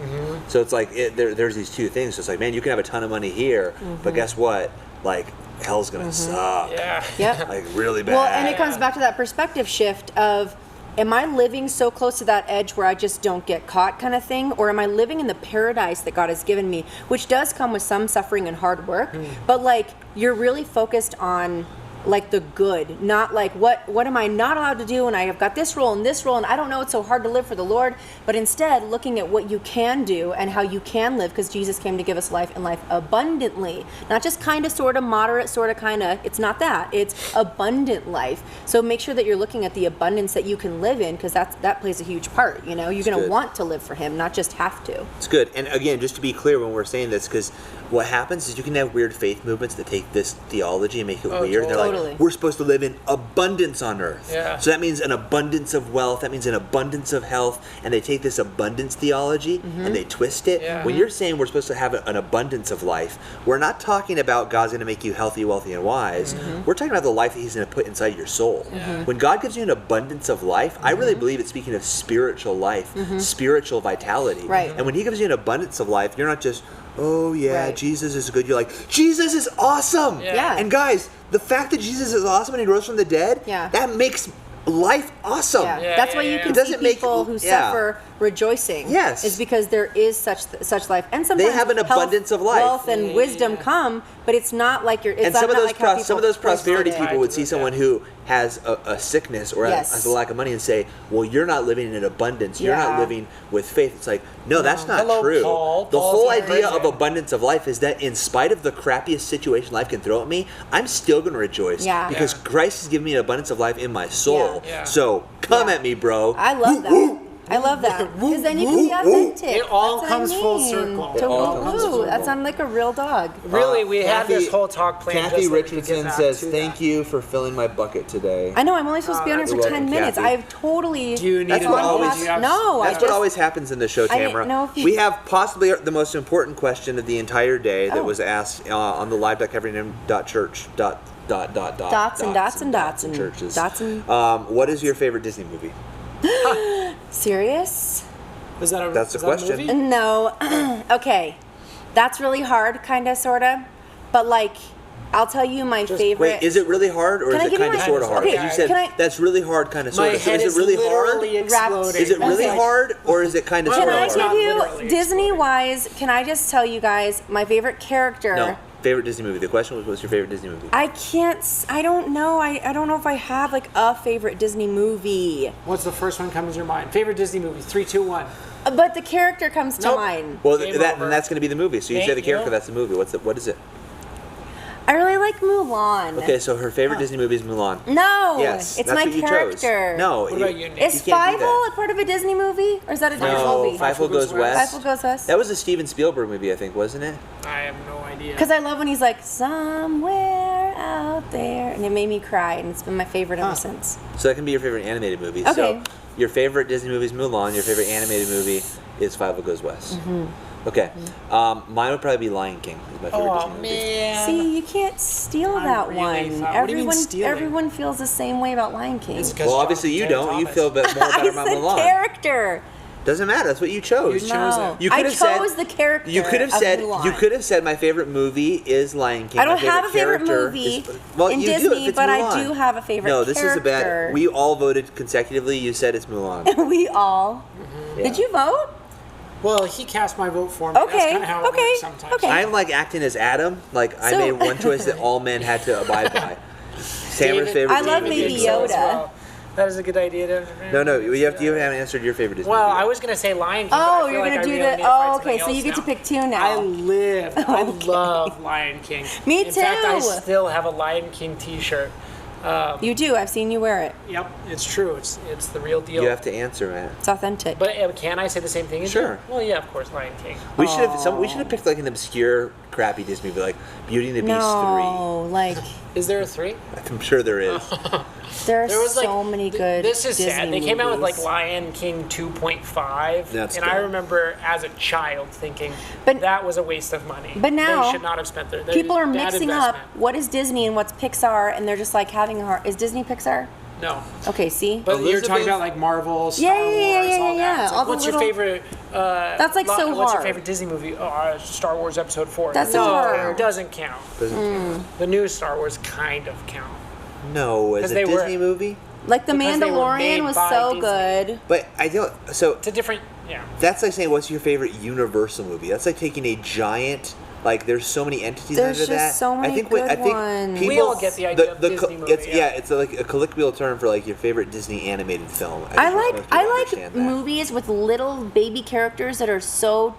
A: So it's like, there's these two things. So it's like, man, you can have a ton of money here, but guess what? Like, hell's going to suck.
C: Yep.
A: Like, really bad.
C: Well, and it comes back to that perspective shift of, am I living so close to that edge where I just don't get caught kind of thing? Or am I living in the paradise that God has given me, which does come with some suffering and hard work, but like you're really focused on like the good, not like what am I not allowed to do, and I have got this role and I don't know, it's so hard to live for the Lord, but instead looking at what you can do and how you can live, because Jesus came to give us life and life abundantly, not just kind of sort of moderate sort of kind of, it's not that, it's abundant life. So make sure that you're looking at the abundance that you can live in, because that plays a huge part. You're going to want to live for him, not just have to.
A: It's good. And again, just to be clear when we're saying this, because what happens is you can have weird faith movements that take this theology and make it weird. They're like, we're supposed to live in abundance on earth. Yeah. So that means an abundance of wealth. That means an abundance of health. And they take this abundance theology and they twist it. Yeah. When you're saying we're supposed to have an abundance of life, we're not talking about God's going to make you healthy, wealthy, and wise. We're talking about the life that he's going to put inside your soul. When God gives you an abundance of life, I really believe it's speaking of spiritual life, spiritual vitality.
C: Right.
A: And when he gives you an abundance of life, you're not just, oh yeah, Jesus is good. You're like, Jesus is awesome.
C: Yeah.
A: And guys, the fact that Jesus is awesome and he rose from the dead, that makes life awesome.
C: That's why you can see people who suffer rejoicing.
A: Yes.
C: Is because there is such life. And sometimes
A: they have an abundance of life.
C: Wealth and wisdom come, but it's not like you're, it's
A: and
C: not
A: some of those
C: like how
A: some of those prosperity people would see someone who has a sickness or has a lack of money and say, well, you're not living in abundance. You're not living with faith. It's like, no, that's not true.
B: Paul.
A: The whole idea of abundance of life is that in spite of the crappiest situation life can throw at me, I'm still going to rejoice because Christ has given me an abundance of life in my soul. So come at me, bro.
C: I love that. I love that, because then you can be authentic.
B: It all comes full circle.
C: That sounds like a real dog.
B: Really, we had this whole talk planned.
A: Kathy Richardson says, "Thank you for filling my bucket today."
C: I know, I'm only supposed to be on here for 10 minutes. I've totally...
B: Do you need
A: That's what always,
C: No,
A: that's what always happens in the show, Tamara. We have possibly the most important question of the entire day that was asked on the live.calvaryname.church.
C: Dots and
A: churches.
C: What
A: is your favorite Disney movie?
C: Serious?
A: That's the question.
C: No. Okay. That's really hard, kind of, sort of. But, like, I'll tell you my favorite...
A: Wait, is it really hard, or is it kind of sort of hard?
C: Okay,
A: you said that's really hard, kind of sort of.
B: So is it really hard?
A: Is it really hard, or is it kind of sort of hard?
C: Can I give you, Disney-wise, can I just tell you guys my favorite character...
A: No. Favorite Disney movie. The question was, what's your favorite Disney movie?
C: I don't know. I don't know if I have like a favorite Disney movie.
B: What's the first one comes to your mind? Favorite Disney movie. 3, 2, 1.
C: But the character comes to mind.
A: Well, that's going to be the movie. So you say the character, that's the movie. What is it?
C: I really like Mulan.
A: Okay, so her favorite Disney movie is Mulan.
C: No,
A: yes,
C: it's
A: that's
C: my
A: what you
C: character.
A: Chose. No,
B: what about you, Nick?
C: Is Fievel a part of a Disney movie, or is that a different movie?
A: No, Fievel Goes West.
C: Fievel Goes West.
A: That was a Steven Spielberg movie, I think, wasn't it?
B: I have no idea.
C: Because I love when he's like, somewhere out there, and it made me cry, and it's been my favorite ever since.
A: So that can be your favorite animated movie.
C: Okay.
A: So your favorite Disney movie is Mulan. Your favorite animated movie is Fievel Goes West. Okay. Mine would probably be Lion King. Is my favorite Disney movie.
B: Man.
C: See, you can't steal that one.
B: What do you mean stealing?
C: Everyone feels the same way about Lion King.
A: Well, obviously you don't. You feel more better about Mulan.
C: Character.
A: Doesn't matter. That's what you chose.
B: You chose it.
A: You could have
C: said the character.
A: You could have said.
C: Mulan.
A: You could have said my favorite movie is Lion King.
C: I don't have a favorite movie in Disney, but I do have a favorite.
A: No, this is a bad. We all voted consecutively. You said it's Mulan.
C: We all. Did you vote?
B: Well, he cast my vote for me.
C: Okay.
B: That's kind of how it works sometimes.
C: Okay.
A: I'm like acting as Adam. Like I made one choice that all men had to abide by. Samara's favorite.
C: I love Baby Yoda.
B: That is a good idea.
A: No. You haven't answered your favorite Disney movie.
B: I was going to say Lion King.
C: Oh, you're going to do that. Oh, okay. So you get to pick two now.
B: I love Lion King.
C: Me too.
B: In fact, I still have a Lion King T-shirt.
C: You do. I've seen you wear it.
B: Yep, it's true. It's the real deal.
A: You have to answer, man.
C: It's authentic.
B: But can I say the same thing as
A: Sure.
B: you? Well, yeah, of course, Lion King.
A: We should have picked like an obscure, crappy Disney movie, like Beauty and the Beast 3.
C: No, like.
B: Is there a 3?
A: I'm sure there is.
C: There are so many good.
B: This is
C: Disney
B: sad. They came out with
C: movies.
B: like Lion King 2.5,
A: That's
B: and
A: good.
B: I remember as a child thinking
C: But-
B: that was a waste of money.
C: But now
B: they should not have spent their
C: people are
B: bad
C: mixing up
B: investment.
C: what is Disney and what's Pixar, and they're just like having a hard. Is Disney Pixar?
B: No,
C: Okay, see.
B: but you're
A: Elizabeth?
B: talking about like Marvel, Star
C: Yeah,
B: Wars,
C: yeah,
B: all that.
C: yeah.
B: It's like,
C: All the
B: what's your
C: little-
B: favorite?
C: That's like so
B: What's your
C: hard.
B: favorite Disney movie? Star Wars Episode 4.
C: That's
B: no,
C: so hard.
B: it doesn't count.
A: Doesn't count.
B: The new Star Wars kind of count.
A: No, as
B: 'Cause
A: a
B: they were-
A: Disney movie.
C: Like The
B: Because they were
C: Mandalorian
B: made
C: was
B: by
C: so
B: Disney.
C: good.
A: But I don't. So
B: It's a different, yeah.
A: that's like saying, what's your favorite Universal movie? That's like taking a giant. Like there's so many entities
C: There's
A: under
C: just
A: that.
C: so many good ones.
B: We all get the idea of Disney movie,
A: It's it's like a colloquial term for like your favorite Disney animated film.
C: I
A: just want most people to
C: like
A: understand that.
C: movies with little baby characters that are so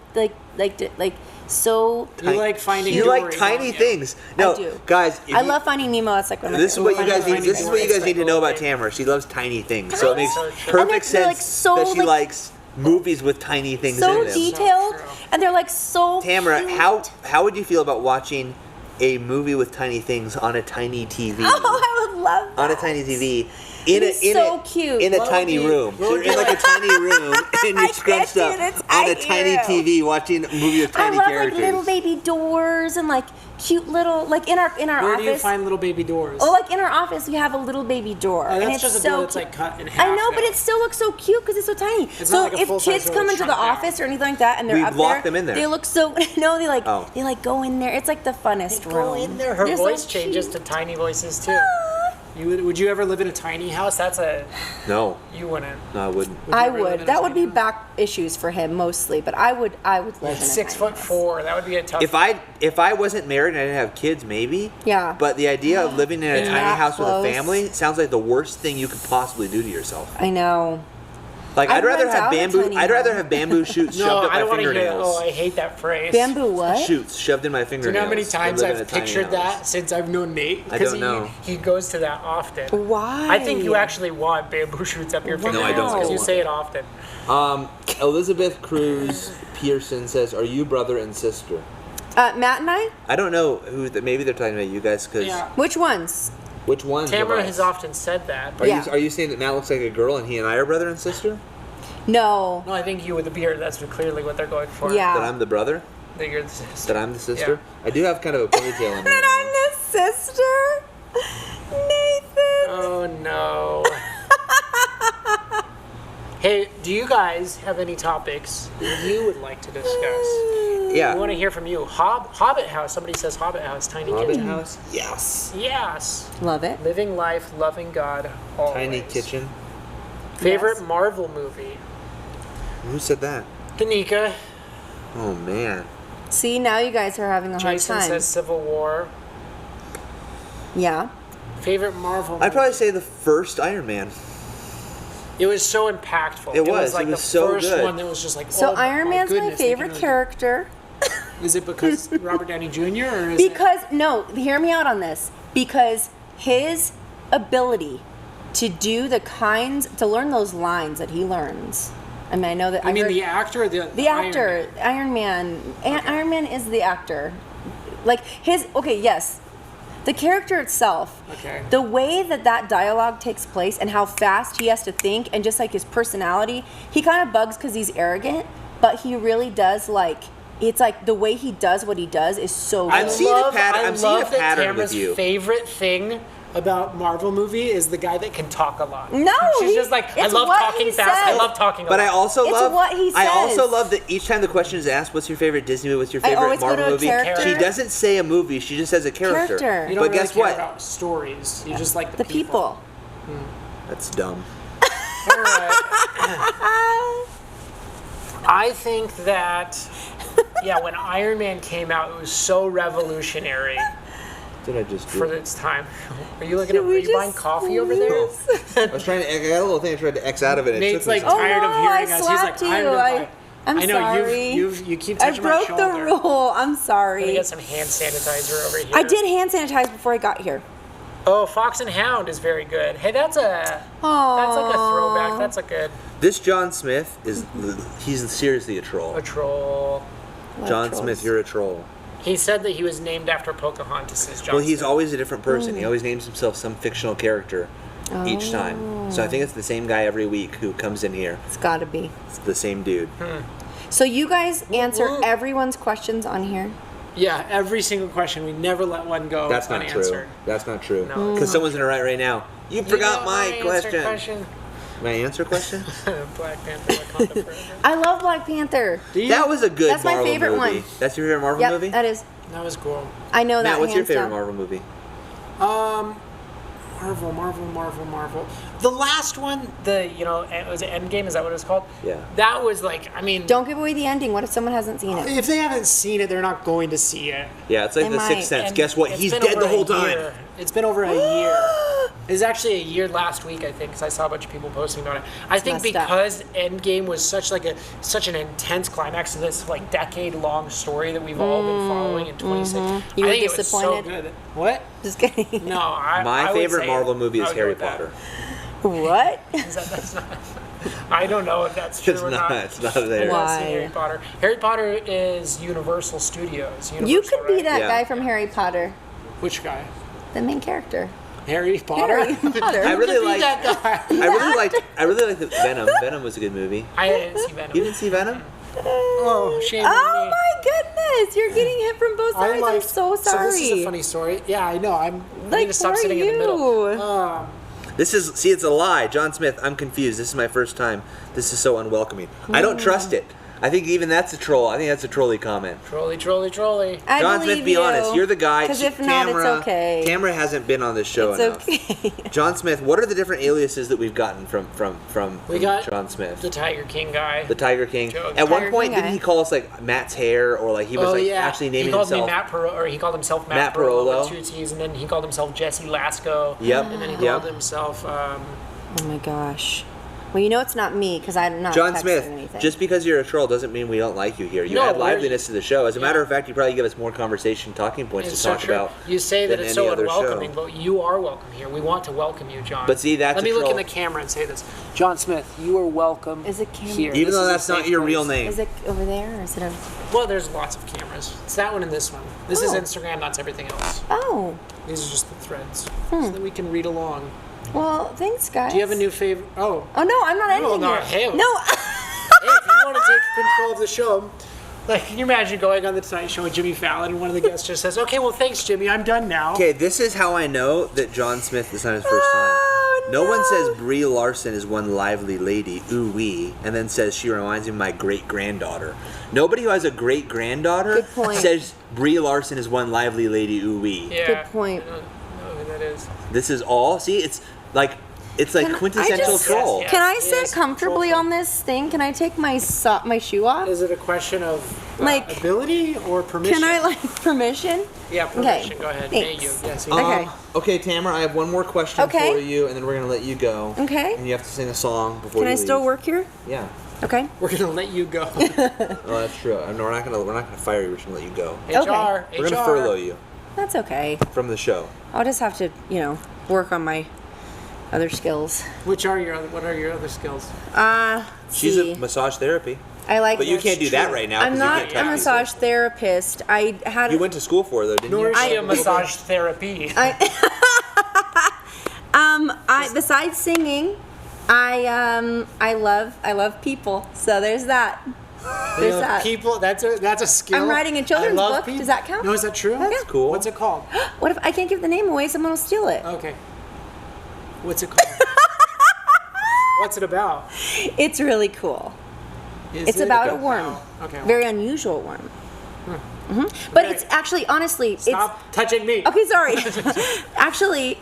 C: so.
B: You like Finding
A: You
B: Dory,
A: like tiny
B: don't you?
A: things. No,
C: I do.
A: guys. if
C: I
A: you-
C: love Finding Nemo. That's like one of my
A: This is what you
C: favorite
A: guys need.
B: Finding
A: This is what you guys
B: Dory.
A: need to know about Tamara. She loves tiny things, so it makes
B: So true.
A: perfect
C: And they're,
A: sense
C: like, so,
A: that she
C: like-
A: likes movies with tiny things
C: so
A: in them.
C: detailed,
B: So true.
C: and they're like so.
A: Tamara,
C: cute.
A: how would you feel about watching a movie with tiny things on a tiny TV?
C: Oh, I would love that.
A: On a tiny TV.
C: It'd be so cute.
A: In a
B: What
A: tiny
B: would be-
A: room. So you're in like a tiny room and
C: I
A: you're
C: can't
A: scrunched
C: do
A: up
C: this.
A: on
C: I
A: a tiny
C: hear
A: TV watching a movie with
C: I
A: tiny
C: love
A: characters.
C: like little baby doors and like cute little like in our
B: Where
C: office.
B: do you find little baby doors?
C: Oh, like in our office, we have a little baby door, and
B: that's
C: it's
B: just a
C: so
B: door that's
C: cute.
B: like cut in half.
C: I know, but
B: now.
C: it still looks so cute because it's so tiny.
B: It's
C: so
B: not like a
C: if
B: full-size
C: kids
B: door
C: come
B: that's
C: into the
B: shrunk down.
C: office or anything like that, and they're
A: We
C: up
A: lock
C: there,
A: them in there.
C: they look so no, they like
A: Oh.
C: they like go in there. It's like the funnest
B: Go
C: room.
B: in there. Her
C: They're so
B: voice changes
C: cute.
B: to tiny voices too. Would you ever live in a tiny house?
A: No,
B: You wouldn't.
A: no, I wouldn't.
C: I
B: you ever live in
C: would.
B: a
C: That would
B: tiny
C: be back issues for him mostly, but I would live in a
B: 6'4". That would be a tough.
A: If I wasn't married and I didn't have kids, maybe.
C: Yeah.
A: But the idea of living in a
C: Being
A: tiny
C: that
A: house with a
C: close.
A: family sounds like the worst thing you could possibly do to yourself.
C: I know.
A: Like
C: I'd
A: I'd rather
C: rent
A: have
C: out a
A: bamboo.
C: tiny
A: I'd rather
C: home.
A: have bamboo shoots
B: no,
A: shoved up
B: I don't
A: my
B: want to hear.
A: fingernails.
B: Oh, I hate that phrase.
C: Bamboo what?
A: Shoots shoved in my
B: Do you
A: fingernails.
B: know how many
A: than
B: times
A: live in a
B: I've
A: tiny
B: pictured
A: house.
B: that since I've known Nate?
A: I
B: Because
A: don't know.
B: he goes to that often.
C: Why?
B: I think you actually want bamboo shoots up your
C: No, I
B: fingernails
C: don't.
B: because you say it often.
A: Elizabeth Cruz Pearson says, "Are you brother and sister?"
C: Matt and I.
A: I don't know who. Maybe they're talking about you guys because
B: Yeah.
C: Which ones?
A: which ones?
B: Tamara
A: of us?
B: has often said that.
A: Are
C: Yeah.
A: you saying that Matt looks like a girl and he and I are brother and sister?
C: No.
B: No, I think you with the beard. That's clearly what they're going for.
C: Yeah.
A: That I'm the brother?
B: That you're the sister.
A: That I'm the sister?
B: Yeah.
A: I do have kind of a ponytail in
C: That
A: there.
C: I'm the sister. Nathan.
B: Oh no. Hey, do you guys have any topics that you would like to discuss?
A: Yeah.
B: We want to hear from you. Hobbit House. Somebody says Hobbit House. Tiny
A: Hobbit
B: kitchen.
A: house? Yes.
B: Yes.
C: Love it.
B: Living life, loving God. Always.
A: Tiny kitchen.
B: Favorite
C: Yes.
B: Marvel movie?
A: Who said that?
B: Danica.
A: Oh man.
C: See, now you guys are having a hard
B: Jason
C: time.
B: says Civil War.
C: Yeah.
B: Favorite Marvel movie?
A: I'd probably say the first Iron Man.
B: It was so impactful.
A: It was.
B: like
A: It was
B: the
A: so
B: first
A: good.
B: one that was just like,
C: So
B: oh
C: Iron Man's my
B: goodness, they
C: favorite
B: can really-
C: character.
B: Is it because Robert Downey Jr. or is
C: Because no, hear me out on this. Because his ability to do to learn those lines that he learns. I mean, I know that.
B: it? I mean the actor or the
C: the
B: Iron
C: actor,
B: Man?
C: Iron Man. Iron Man is the actor. Like his. Okay, yes. The character itself.
B: Okay.
C: The way that dialogue takes place and how fast he has to think and just like his personality, he kind of bugs because he's arrogant, but he really does like. It's like the way he does what he does is so
A: I'm
C: good.
A: seeing a pattern.
B: I
A: I'm seeing a
B: love that
A: pattern
B: Tamara's
A: with you.
B: favorite thing about Marvel movie is the guy that can talk a lot.
C: No,
B: she's just like, I
C: it's
B: love
C: what
B: talking
C: he
B: fast. I
C: says.
B: love talking a
A: But
B: lot.
A: I also
C: It's
A: love.
C: what he
A: I also
C: says.
A: love that each time the question is asked, "What's your favorite Disney movie? What's your
C: I
A: favorite
C: always go
A: Marvel
C: to a
A: movie?"
C: character.
A: She doesn't say a movie. She just says a character.
C: Character.
B: You don't
A: But
B: really
A: guess
B: care
A: what?
B: about stories. You just like
C: The people.
A: That's dumb.
B: All right. I think that, yeah, when Iron Man came out, it was so revolutionary.
A: did I just do?
B: For its time. Are you looking at? Are you buying coffee over there?
A: I was trying to. I got a little thing. I tried to X out of it. And
B: Nate's
A: it took
B: like tired of hearing us. He's like,
C: I'm
B: I know
C: sorry.
B: you keep touching my shoulder.
C: I broke the rule. I'm sorry.
B: I'm gonna get some hand sanitizer over here.
C: I did hand sanitize before I got here.
B: Oh, Fox and Hound is very good. Hey, that's like a throwback. That's a good.
A: This John Smith he's seriously a troll.
B: A troll.
A: John Smith, you're a troll.
B: He said that he was named after Pocahontas.
A: Well, he's always a different person. He always names himself some fictional character each time. So I think it's the same guy every week who comes in here.
C: It's got to be.
A: It's the same dude.
C: So you guys answer everyone's questions on here?
B: Yeah, every single question. We never let one go unanswered.
A: True. That's not true.
B: No.
A: Because someone's going to write right now, you forgot my question. My answer question?
B: Black Panther, Wakanda Forever.
C: I love Black Panther.
A: That was a good
C: That's
A: Marvel
C: my favorite
A: movie.
C: one.
A: That's your favorite Marvel movie?
C: That is.
B: That was cool.
C: I know that.
A: Matt, what's your favorite
C: down.
A: Marvel movie?
B: Marvel. The last one, was it Endgame? Is that what it was called?
A: Yeah.
B: That was like, I mean...
C: Don't give away the ending. What if someone hasn't seen it?
B: If they haven't seen it, they're not going to see it.
A: Yeah, it's like
C: They
A: The
C: might.
A: Sixth Sense.
B: And
A: Guess what? He's dead the whole time.
B: It's been over a year. It was actually a year last week, I think, because I saw a bunch of people posting about it. I think because Endgame was such an intense climax to this like decade-long story that we've all been following in 26.
C: You were
B: I think
C: disappointed?
B: It was so good. What?
C: Just kidding.
B: No,
A: My favorite Marvel movie is Harry Potter.
C: What?
B: That's not. I don't know if that's true or not.
A: It's not there.
C: Why?
B: Harry Potter. Harry Potter is Universal Studios.
C: You could be that
A: Yeah.
C: guy from Harry Potter.
B: Which guy?
C: The main character.
B: Harry Potter.
C: Harry Potter.
A: I really
B: Be
A: like
B: that guy.
A: I really like the Venom. Venom was a good movie.
B: I didn't see Venom.
A: You didn't see Venom?
B: Oh, shame on me.
C: Oh my goodness! You're getting hit from both sides. I'm so sorry.
B: So this is a funny story. Yeah, I know. I need
C: Like,
B: to stop
C: for
B: sitting in the middle.
C: you.
A: It's a lie. John Smith, I'm confused. This is my first time. This is so unwelcoming. I don't trust it. I think even that's a troll. I think that's a trolly comment.
B: Trolly.
C: I
A: John Smith, be honest. You're the guy.
C: Because if not, it's okay.
A: Tamara hasn't been on this show enough.
C: It's okay.
A: John Smith, what are the different aliases that we've gotten from
B: We got
A: John Smith?
B: the Tiger King guy.
A: The Tiger King.
B: Joe,
A: At one
C: Tiger
A: point,
C: King
A: didn't he
C: guy.
A: call us like Matt's hair, or like he was actually naming
B: he called
A: himself?
B: me Matt Pirolo, or he called himself Matt
A: Pirolo.
B: with 2 T's, and then he called himself Jesse Lasco.
A: Yep.
B: And then he called himself.
C: Oh my gosh. Well, you know it's not me because I'm not
A: John
C: texting
A: Smith,
C: anything.
A: just because you're a troll doesn't mean we don't like you here. You
B: No,
A: add liveliness to the show. As a matter of fact, you probably give us more conversation talking points
B: It's
A: to
B: so
A: talk
B: true.
A: about.
B: You say that
A: than
B: it's
A: any
B: so
A: other
B: unwelcoming,
A: show.
B: but you are welcome here. We want to welcome you, John.
A: But see, that's
B: Let me
A: a
B: look in
A: troll.
B: the camera and say this. John Smith, you are welcome
C: Is it camera?
B: here.
A: Even
B: This
A: though
B: is a
A: that's not
B: safe
A: your
B: place.
A: real name.
C: Is it over there or is it over?
B: Well, there's lots of cameras. It's that one and this one. This is
C: Oh.
B: Instagram, that's everything else.
C: Oh.
B: These are just the threads. So that we can read along.
C: Well, thanks, guys.
B: Do you have a new favorite? Oh.
C: Oh, no, I'm not editing
B: no,
C: it.
B: hey.
C: No.
B: Hey, if you want to take control of the show, like, can you imagine going on the Tonight Show with Jimmy Fallon and one of the guests just says, okay, well, thanks, Jimmy, I'm done now.
A: Okay, this is how I know that John Smith is not his first time.
C: Oh,
A: No one says Brie Larson is one lively lady, ooh wee, and then says she reminds me of my great granddaughter. Nobody who has a great granddaughter
C: Good point.
A: says Brie Larson is one lively lady, ooh wee.
B: Yeah.
C: Good point.
B: I don't know who that is.
A: This is all. See, it's like quintessential troll.
B: Yes.
C: Can I
B: Yes,
C: sit comfortably
B: troll.
C: on this thing? Can I take my shoe off?
B: Is it a question of
C: Like,
B: ability or permission?
C: Can I permission?
B: Yeah, permission.
C: Okay,
B: Go ahead.
C: thanks.
B: Hey, you. Yes,
C: Okay.
A: Okay, Tamara, I have one more question
C: Okay.
A: for you, and then we're gonna let you go.
C: Okay.
A: And you have to sing a song before
C: Can
A: you
C: I still
A: leave.
C: work here?
A: Yeah.
C: Okay.
B: We're gonna let you go.
A: Oh, that's true. We're not gonna fire you. We're just gonna let you go.
B: HR.
A: We're gonna furlough you
C: That's okay.
A: from the show.
C: I'll just have to, work on my other skills.
B: What are your other skills?
A: She's a massage therapy,
C: I like.
A: but you can't do that
B: true.
A: right now.
C: I'm
A: 'cause
C: not
A: you can't touch
C: a massage
A: people.
C: therapist. I had.
A: You went to school for it, though, didn't
B: Nor
A: you?
B: is she a massage therapy.
C: Besides singing, I love people. So there's that. There's that.
B: People. That's a skill.
C: I'm writing a children's
B: I love
C: book.
B: people.
C: Does that count?
B: No, is that true?
C: That's
A: cool.
B: What's it called?
C: What if I can't give the name away? Someone will steal it.
B: Okay. What's it called? What's it about?
C: It's really cool.
B: Is
C: It's
B: it?
C: about
B: Okay.
C: a worm.
B: Okay.
C: Very unusual worm. But
B: Okay.
C: it's actually, honestly,
B: Stop touching me.
C: Okay, sorry.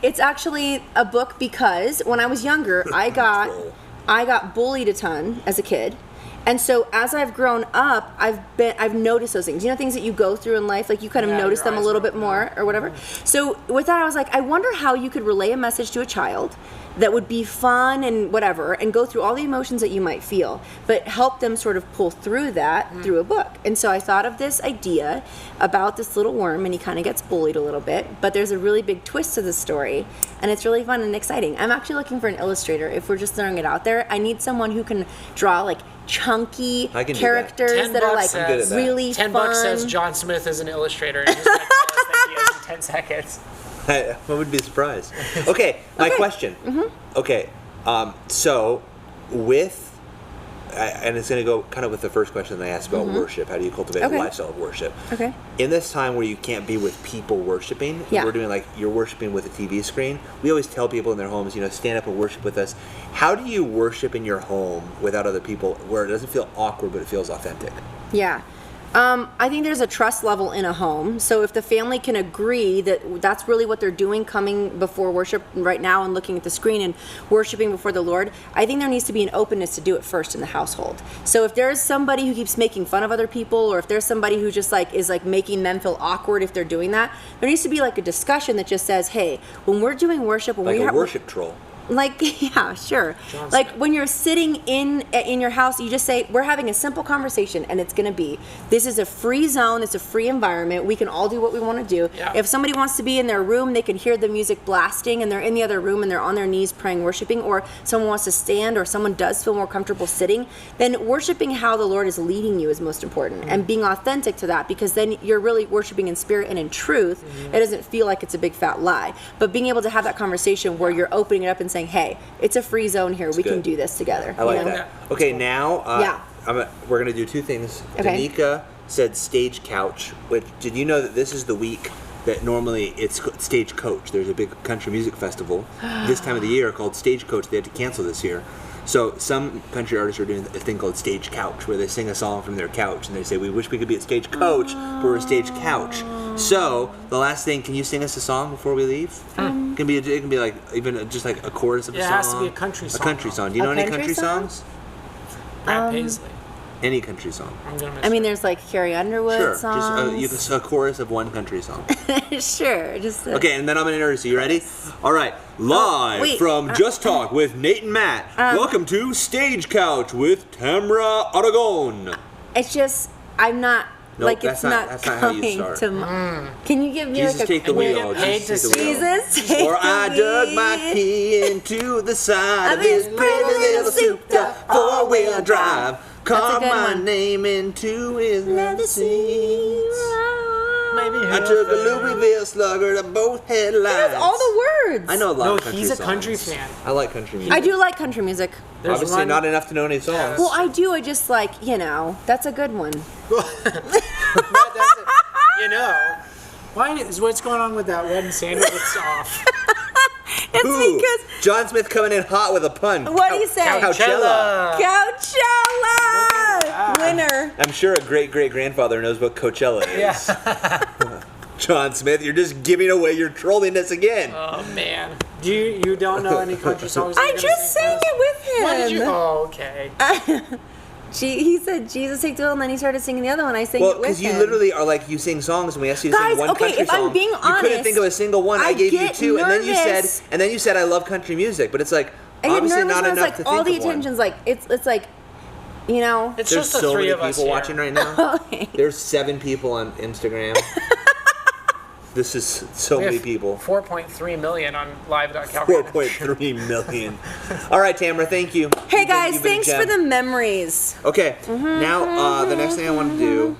C: It's actually a book because when I was younger, I got bullied a ton as a kid, And so as I've grown up, I've noticed those things. You know, things that you go through in life, like you kind of notice them a little bit more or whatever. So with that, I was like, I wonder how you could relay a message to a child that would be fun and whatever, and go through all the emotions that you might feel, but help them sort of pull through that through a book. And so I thought of this idea about this little worm, and he kind of gets bullied a little bit, but there's a really big twist to the story, and it's really fun and exciting. I'm actually looking for an illustrator. If we're just throwing it out there, I need someone who can draw like chunky characters that are like really fun.
B: $10 says John Smith is an illustrator. And just like tell us that he has in 10 seconds.
A: I would be surprised. Okay, my question. Okay, so with, and it's going to go kind of with the first question that I asked about worship. How do you cultivate a lifestyle of worship?
C: Okay.
A: In this time where you can't be with people worshiping, we're doing like you're worshiping with a TV screen. We always tell people in their homes, you know, stand up and worship with us. How do you worship in your home without other people where it doesn't feel awkward but it feels authentic?
C: Yeah. I think there's a trust level in a home. So if the family can agree that that's really what they're doing, coming before worship right now and looking at the screen and worshiping before the Lord, I think there needs to be an openness to do it first in the household. So if there's somebody who keeps making fun of other people, or if there's somebody who just like is like making them feel awkward if they're doing that, there needs to be like a discussion that just says, hey, when we're doing worship, when
A: like a worship troll.
C: Like, yeah, sure. Like when you're sitting in your house, you just say, we're having a simple conversation, and it's going to be, this is a free zone, it's a free environment, we can all do what we want to do. Yeah. If somebody wants to be in their room, they can hear the music blasting, and they're in the other room, and they're on their knees praying, worshiping, or someone wants to stand, or someone does feel more comfortable sitting, then worshiping how the Lord is leading you is most important, and being authentic to that, because then you're really worshiping in spirit and in truth. It doesn't feel like it's a big fat lie. But being able to have that conversation where you're opening it up and saying, hey, it's a free zone here. We can do this together.
A: I like that. Okay, now we're going to do two things.
C: Okay.
A: Danica said stage couch. Which, did you know that this is the week that normally it's Stagecoach? There's a big country music festival this time of the year called Stagecoach. They had to cancel this year. So some country artists are doing a thing called Stage Couch, where they sing a song from their couch, and they say, we wish we could be at Stagecoach, but we're a Stage Couch. So the last thing, can you sing us a song before we leave? It can be like even just like a chorus of a song.
B: It has to be a country song.
A: A country song. Do you know any country songs?
B: Brad Paisley.
A: Any country song.
C: I mean, there's like Carrie Underwood songs.
A: Just a chorus of one country song.
C: Sure.
A: Okay, and then I'm going to introduce you. You ready? All right. Live from Just Talk with Nate and Matt. Welcome to Stage Couch with Tamra Aragon.
C: It's just, I'm not...
A: Nope,
C: like it's not
A: how you start.
C: Can you give me
A: Jesus,
C: like a
A: take the wheel.
C: Jesus, take
A: or I dug my key into the side of this pretty little souped-up four-wheel drive. Carved my name into his leather seats. I took a Louisville Slugger to both headlines.
C: That's all the words.
A: I know a lot of country
B: songs.
A: He's a
B: country fan.
A: I like country music.
C: I do like country music.
A: Obviously not enough to know any songs.
C: Well, I do. I just like, you know, that's a good one.
B: You know. What's going on with that one sandwich that's off?
C: It's because
A: John Smith coming in hot with a pun.
C: What do you say?
A: Coachella.
C: Winner.
A: I'm sure a great-great-grandfather knows what Coachella is.
B: Yeah.
A: John Smith, you're just giving away your trolliness again.
B: Oh, man. You don't know any country songs?
C: I just sang it with him.
B: What did you? Oh, okay.
C: He said, Jesus take the wheel, and then he started singing the other one. I sang it with him.
A: Well, because you literally are like, you sing songs, and we asked you to sing one country song.
C: I'm being honest,
A: you couldn't think of a single one. I gave you two, and then you said I love country music, but it's like obviously not enough to think of one.
C: All the attention's like it's like, you know.
B: It's just the three of us
A: here. There's so many people watching right now. Okay. There's 7 people on Instagram. This is so many people.
B: 4.3 million on live.calvary.
A: 4.3 million. All right, Tamara, thank you.
C: Hey, guys, thanks for the memories.
A: Okay, now the next thing I want to do,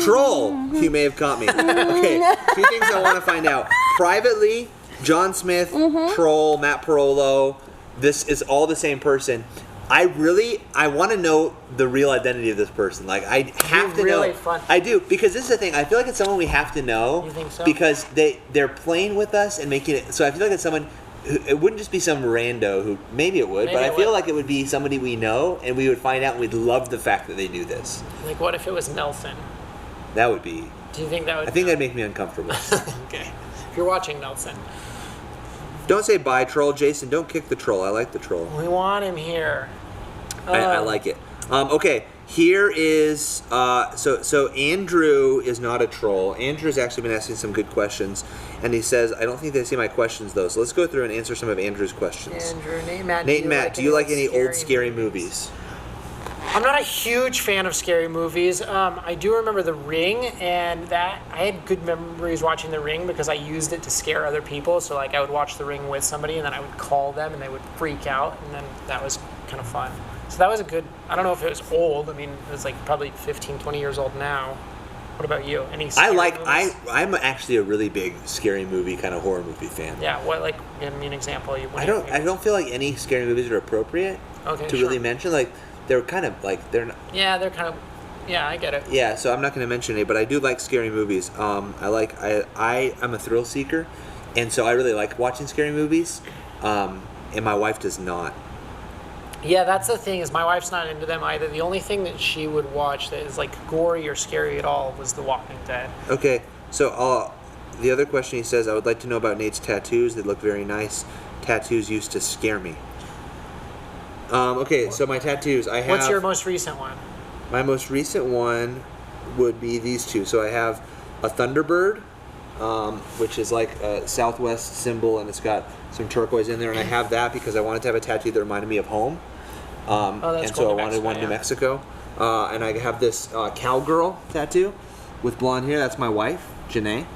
A: troll, you may have caught me. Okay, 2 things I want to find out. Privately, John Smith, troll, Matt Pirolo, this is all the same person. I want to know the real identity of this person. Like, I have to know.
B: Fun.
A: I do, because this is the thing. I feel like it's someone we have to know.
B: You think so?
A: Because they're playing with us and making it. So I feel like it's someone. It wouldn't just be some rando who maybe it would, but I feel like it would be somebody we know, and we would find out, and we'd love the fact that they do this.
B: Like, what if it was Nelson?
A: That would be.
B: Do you think that would?
A: I think that'd make me uncomfortable.
B: Okay, if you're watching Nelson.
A: Don't say bye, troll. Jason, don't kick the troll. I like the troll.
B: We want him here.
A: I like it. Okay, Here is so Andrew is not a troll. Andrew's actually been asking some good questions, and he says, I don't think they see my questions though. So let's go through and answer some of Andrew's questions.
B: Andrew,
A: Nate and Matt, do you like any old scary movies?
B: I'm not a huge fan of scary movies. I do remember The Ring, and that I had good memories watching The Ring because I used it to scare other people. So like I would watch The Ring with somebody, and then I would call them, and they would freak out, and then that was kind of fun. So that was a good, I don't know if it was old. I mean, it was like probably 15, 20 years old now. What about you? Any scary movies?
A: I'm actually a really big scary movie, kind of horror movie fan.
B: Yeah, what, like, give me an example.
A: I don't feel like any scary movies are appropriate to really mention. Like, they're kind of, like, they're not.
B: Yeah, they're kind of, yeah, I get it.
A: Yeah, so I'm not going to mention it, but I do like scary movies. I'm a thrill seeker, and so I really like watching scary movies, and my wife does not.
B: Yeah, that's the thing, is my wife's not into them either. The only thing that she would watch that is like gory or scary at all was The Walking Dead.
A: Okay, so the other question he says, I would like to know about Nate's tattoos. They look very nice. Tattoos used to scare me. Okay, so my tattoos, I have...
B: What's your most recent one?
A: My most recent one would be these two. So I have a Thunderbird, which is like a Southwest symbol, and it's got some turquoise in there, and I have that because I wanted to have a tattoo that reminded me of home. And so I wanted one in New Mexico. And I have this cowgirl tattoo with blonde hair. That's my wife, Janae.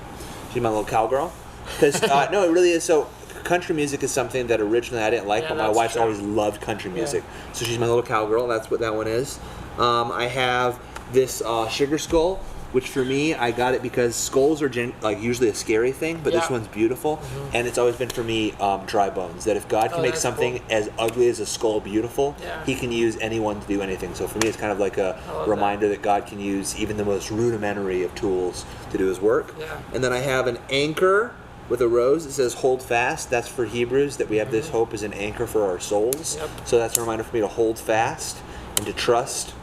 A: She's my little cowgirl. Because no, it really is. So country music is something that originally I didn't like, but my wife's always loved country music. Yeah. So she's my little cowgirl. That's what that one is. I have this sugar skull, which for me, I got it because skulls are usually a scary thing, but this one's beautiful, and it's always been for me dry bones. That if God can make something as ugly as a skull beautiful, He can use anyone to do anything. So for me, it's kind of like a reminder that God can use even the most rudimentary of tools to do His work. Yeah. And then I have an anchor with a rose that says hold fast. That's for Hebrews, that we have this hope as an anchor for our souls. Yep. So that's a reminder for me to hold fast and to trust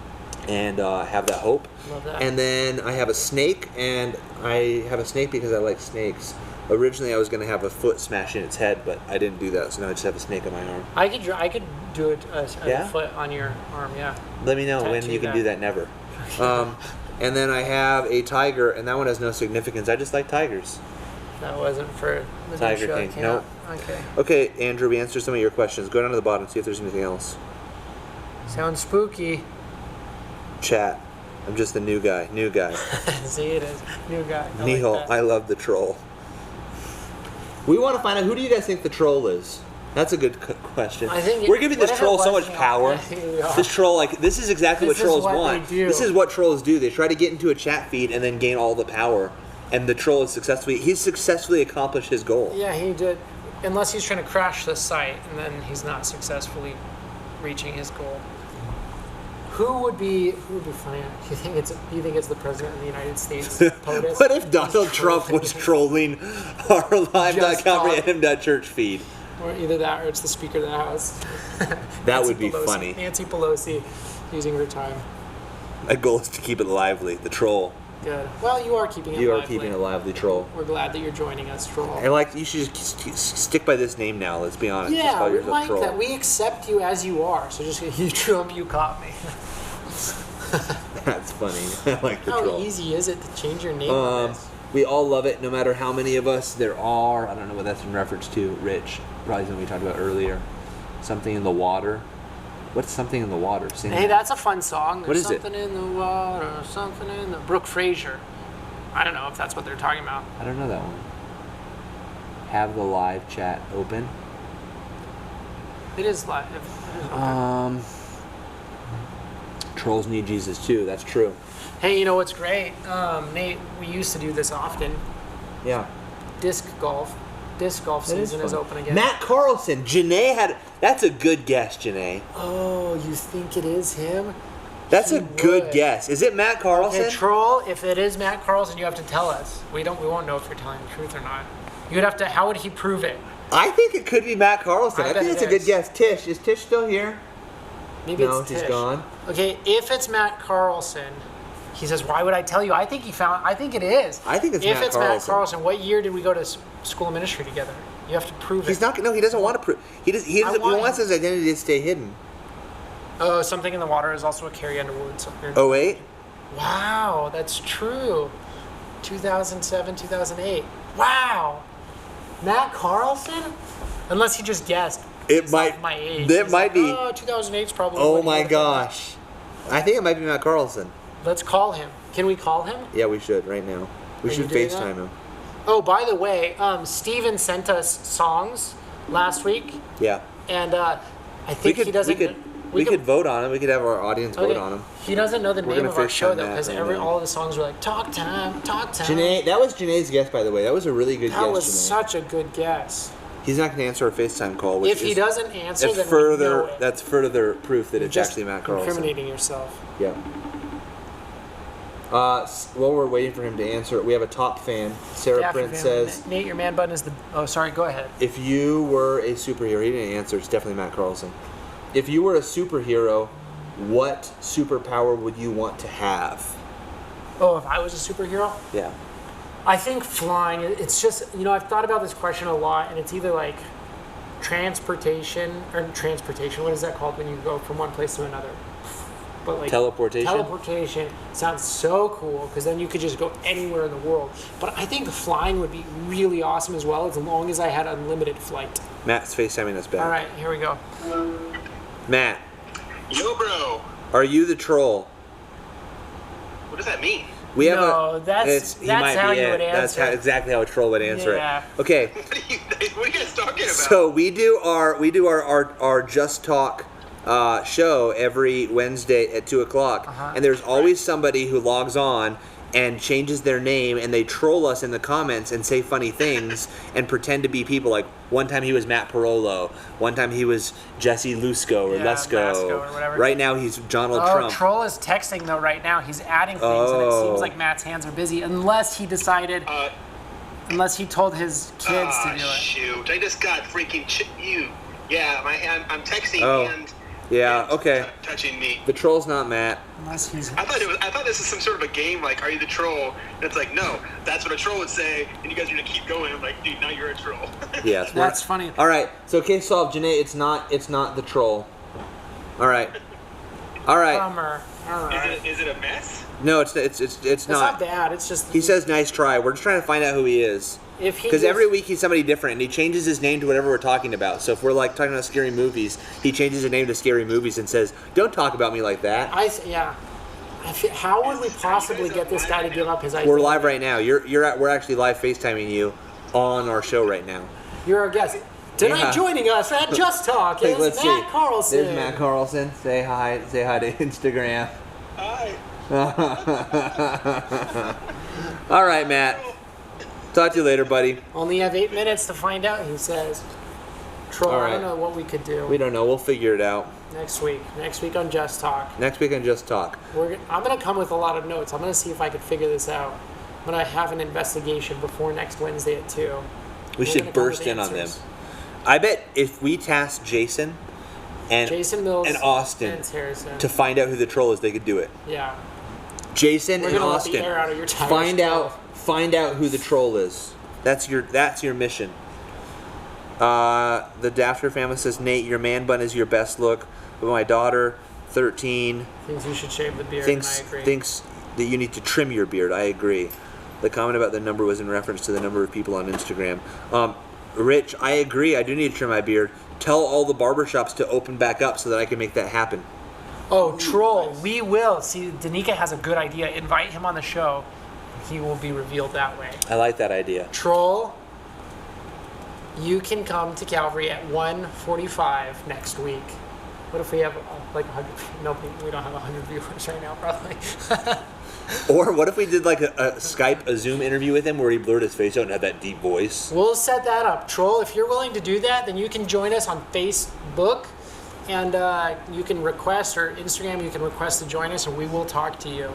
A: and have that hope.
B: Love that.
A: And then I have a snake, and I have a snake because I like snakes. Originally I was going to have a foot smash in its head, but I didn't do that, so now I just have a snake on my arm.
B: I could do a foot on your arm, yeah.
A: Let me know when you can do that. Never. And then I have a tiger, and that one has no significance. I just like tigers.
B: That wasn't for the
A: Tiger
B: show.
A: King. Nope. Okay, Andrew, we answered some of your questions. Go down to the bottom and see if there's anything else.
B: Sounds spooky.
A: Chat. I'm just the new guy.
B: See, it is. New guy.
A: Neil, like I love the troll. We want to find out, who do you guys think the troll is? That's a good question. We're giving this troll so much power. This troll, this is exactly what trolls want. This is what trolls do. They try to get into a chat feed and then gain all the power. And the troll is he's successfully accomplished his goal.
B: Yeah, he did. Unless he's trying to crash the site, and then he's not successfully reaching his goal. Who would be funny? Do you think it's the president of the United States? POTUS?
A: What if Donald Trump was trolling our live.calvaryam.church feed?
B: Or either that, or it's the Speaker of the House.
A: That would be funny.
B: Nancy Pelosi using her time.
A: My goal is to keep it lively. The troll.
B: Good. Well, you are keeping it lively.
A: You are keeping it lively, troll.
B: We're glad that you're joining us, troll.
A: And you should just stick by this name now. Let's be honest.
B: Yeah, we like troll. That. We accept you as you are. So just you Trump, you caught me.
A: That's funny. I like the troll.
B: How easy is it to change your name?
A: We all love it, no matter how many of us there are. I don't know what that's in reference to. Rich, probably something we talked about earlier. Something in the water. What's something in the water? Sing
B: hey, that's a fun song.
A: What is
B: something in the water, something in the Brooke Fraser. I don't know if that's what they're talking about.
A: I don't know that one. Have the live chat open.
B: It is live. It is open.
A: Trolls need Jesus too. That's true.
B: Hey, you know what's great? Nate, we used to do this often.
A: Yeah.
B: Disc golf season is open again.
A: Matt Carlson. Janae had... That's a good guess, Janae.
B: Oh, you think it is him?
A: That's a good guess. Is it Matt Carlson?
B: Okay, troll, if it is Matt Carlson, you have to tell us. We won't know if you're telling the truth or not. You'd have to... How would he prove it?
A: I think it could be Matt Carlson. I think it's a good guess. Tish. Is Tish still here?
B: Maybe it's Tish.
A: No, she's gone.
B: Okay, if it's Matt Carlson... He says, why would I tell you? I think it is.
A: I think it's Matt Carlson.
B: If it's Matt Carlson, what year did we go to school of ministry together? You have to prove it.
A: He's not. No, he doesn't want to prove. He wants his identity to stay hidden.
B: Oh, Something in the Water is also a Carrie Underwood.
A: 08?
B: Wow, that's true. 2007, 2008. Wow. Matt Carlson? Unless he just guessed.
A: It might.
B: My age.
A: It might be.
B: Oh, 2008's probably.
A: Oh my gosh. I think it might be Matt Carlson.
B: Let's call him. Can we call him?
A: Yeah, we should right now. We should FaceTime him.
B: Oh, by the way, Steven sent us songs last week.
A: Yeah.
B: And I think he doesn't.
A: We could vote on him. We could have our audience vote on him.
B: He doesn't know the name of our show though, because all of the songs were like talk time.
A: Janae, that was Janae's guess, by the way. That was a really good guess.
B: That was
A: Janae.
B: such a good guess.
A: He's not going to answer a FaceTime call. Which
B: if he doesn't answer, then
A: that's further proof that it's actually Matt Carlson.
B: Incriminating yourself.
A: Yeah. While we're waiting for him to answer, we have a top fan. Sarah Prince says,
B: Nate, your man button is the... Oh, sorry, go ahead.
A: If you were a superhero, he didn't answer, it's definitely Matt Carlson. If you were a superhero, what superpower would you want to have?
B: Oh, if I was a superhero?
A: Yeah.
B: I think flying, it's just, I've thought about this question a lot, and it's either like transportation, what is that called when you go from one place to another? But like teleportation sounds so cool because then you could just go anywhere in the world. But I think flying would be really awesome as well, as long as I had unlimited flight.
A: Matt's FaceTiming us back.
B: All right, here we go.
A: Matt.
D: Yo, bro.
A: Are you the troll?
D: What does that mean?
B: That's how you would answer.
A: That's exactly how a troll would answer it. Okay.
D: What are you guys talking about?
A: So we do our Just Talk show every Wednesday at 2:00, and there's always somebody who logs on and changes their name, and they troll us in the comments and say funny things and pretend to be people. Like one time he was Matt Pirolo, one time he was Jesse Lusco or Lesko,
B: or whatever.
A: Right now he's Donald Trump.
B: Troll is texting though right now. He's adding things, and it seems like Matt's hands are busy, unless he decided. Unless he told his kids to do it.
D: Shoot! I just got freaking you. Yeah, my hand. I'm texting and.
A: Yeah. Okay.
D: Touching me.
A: The troll's not Matt.
B: Unless he's.
D: I thought this was some sort of a game. Like, are you the troll? And it's like, no, that's what a troll would say. And you guys are gonna keep going. I'm like, dude, now you're a troll.
A: Yes.
B: That's funny.
A: All right. So case solved, Janae. It's not the troll. All right.
B: Bummer. All right.
D: Is it a mess?
A: No, it's not.
B: It's not bad. It's just.
A: He says, "Nice try." We're just trying to find out who he is. Because every week he's somebody different, and he changes his name to whatever we're talking about. So if we're like talking about scary movies, he changes his name to Scary Movies and says, "Don't talk about me like that."
B: How would we possibly get this guy to give up his idea?
A: We're live right now. We're actually live FaceTiming you on our show right now.
B: You're our guest. Tonight joining us at Just Talk is Matt Carlson.
A: There's Matt Carlson. Say hi. Say hi to Instagram.
D: Hi.
A: All right, Matt. Talk to you later, buddy.
B: Only have 8 minutes to find out, he says. Troll, I don't know what we could do.
A: We don't know. We'll figure it out.
B: Next week on Just Talk.
A: I'm
B: going to come with a lot of notes. I'm going to see if I can figure this out. I'm going to have an investigation before next Wednesday at 2.
A: We should burst in on them. I bet if we tasked Jason
B: Mills
A: and Austin to find out who the troll is, they could do it.
B: Yeah.
A: Jason and Austin,
B: let the air out of your tires.
A: Find out who the troll is. That's your mission. The Dafter family says, Nate, your man bun is your best look. But my daughter, 13,
B: thinks you should shave the beard.
A: Thinks that you need to trim your beard. I agree. The comment about the number was in reference to the number of people on Instagram. Rich, I agree. I do need to trim my beard. Tell all the barbershops to open back up so that I can make that happen.
B: Oh, troll. We will. See, Danica has a good idea. Invite him on the show. He will be revealed that way.
A: I like that idea.
B: Troll, you can come to Calvary at 1:45 next week. What if we have like 100? No, we don't have 100 viewers right now, probably.
A: Or what if we did like a Skype, a Zoom interview with him where he blurred his face out and had that deep voice?
B: We'll set that up. Troll, if you're willing to do that, then you can join us on Facebook. And you can request, or Instagram, you can request to join us, and we will talk to you.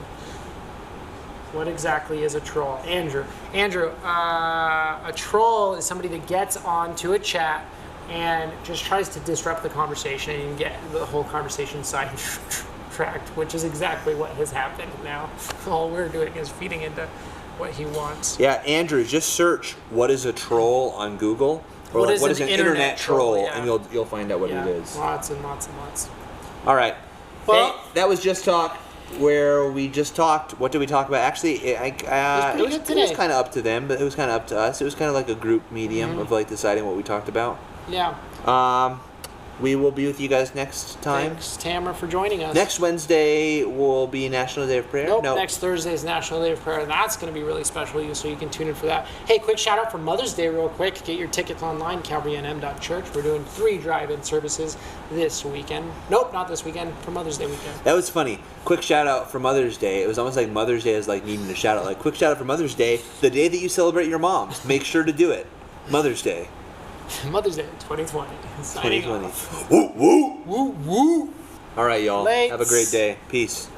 B: What exactly is a troll? Andrew, a troll is somebody that gets onto a chat and just tries to disrupt the conversation and get the whole conversation sidetracked, which is exactly what has happened now. All we're doing is feeding into what he wants.
A: Yeah, Andrew, just search "what is a troll" on Google. Or what is an internet troll?
B: Yeah.
A: And you'll find out what it is.
B: Lots and lots and lots.
A: All right. Well, hey, that was Just Talk, where we just talked. What did we talk about? Actually, it was kind of up to them, but it was kind of up to us. It was kind of like a group medium of like deciding what we talked about.
B: Yeah.
A: We will be with you guys next time.
B: Thanks, Tamara, for joining us.
A: Next Wednesday will be National Day of Prayer.
B: Nope, next Thursday is National Day of Prayer, and that's going to be really special, so you can tune in for that. Hey, quick shout out for Mother's Day real quick. Get your tickets online, calvarynm.church. We're doing 3 drive-in services this weekend. Nope, not this weekend, for Mother's Day weekend.
A: That was funny. Quick shout out for Mother's Day. It was almost like Mother's Day is like needing a shout out. Like, quick shout out for Mother's Day, the day that you celebrate your moms. Make sure to do it. Mother's Day.
B: Mother's Day 2020.
A: 2020. Woo, woo.
B: Woo, woo.
A: All right, y'all.
B: Lates.
A: Have a great day. Peace.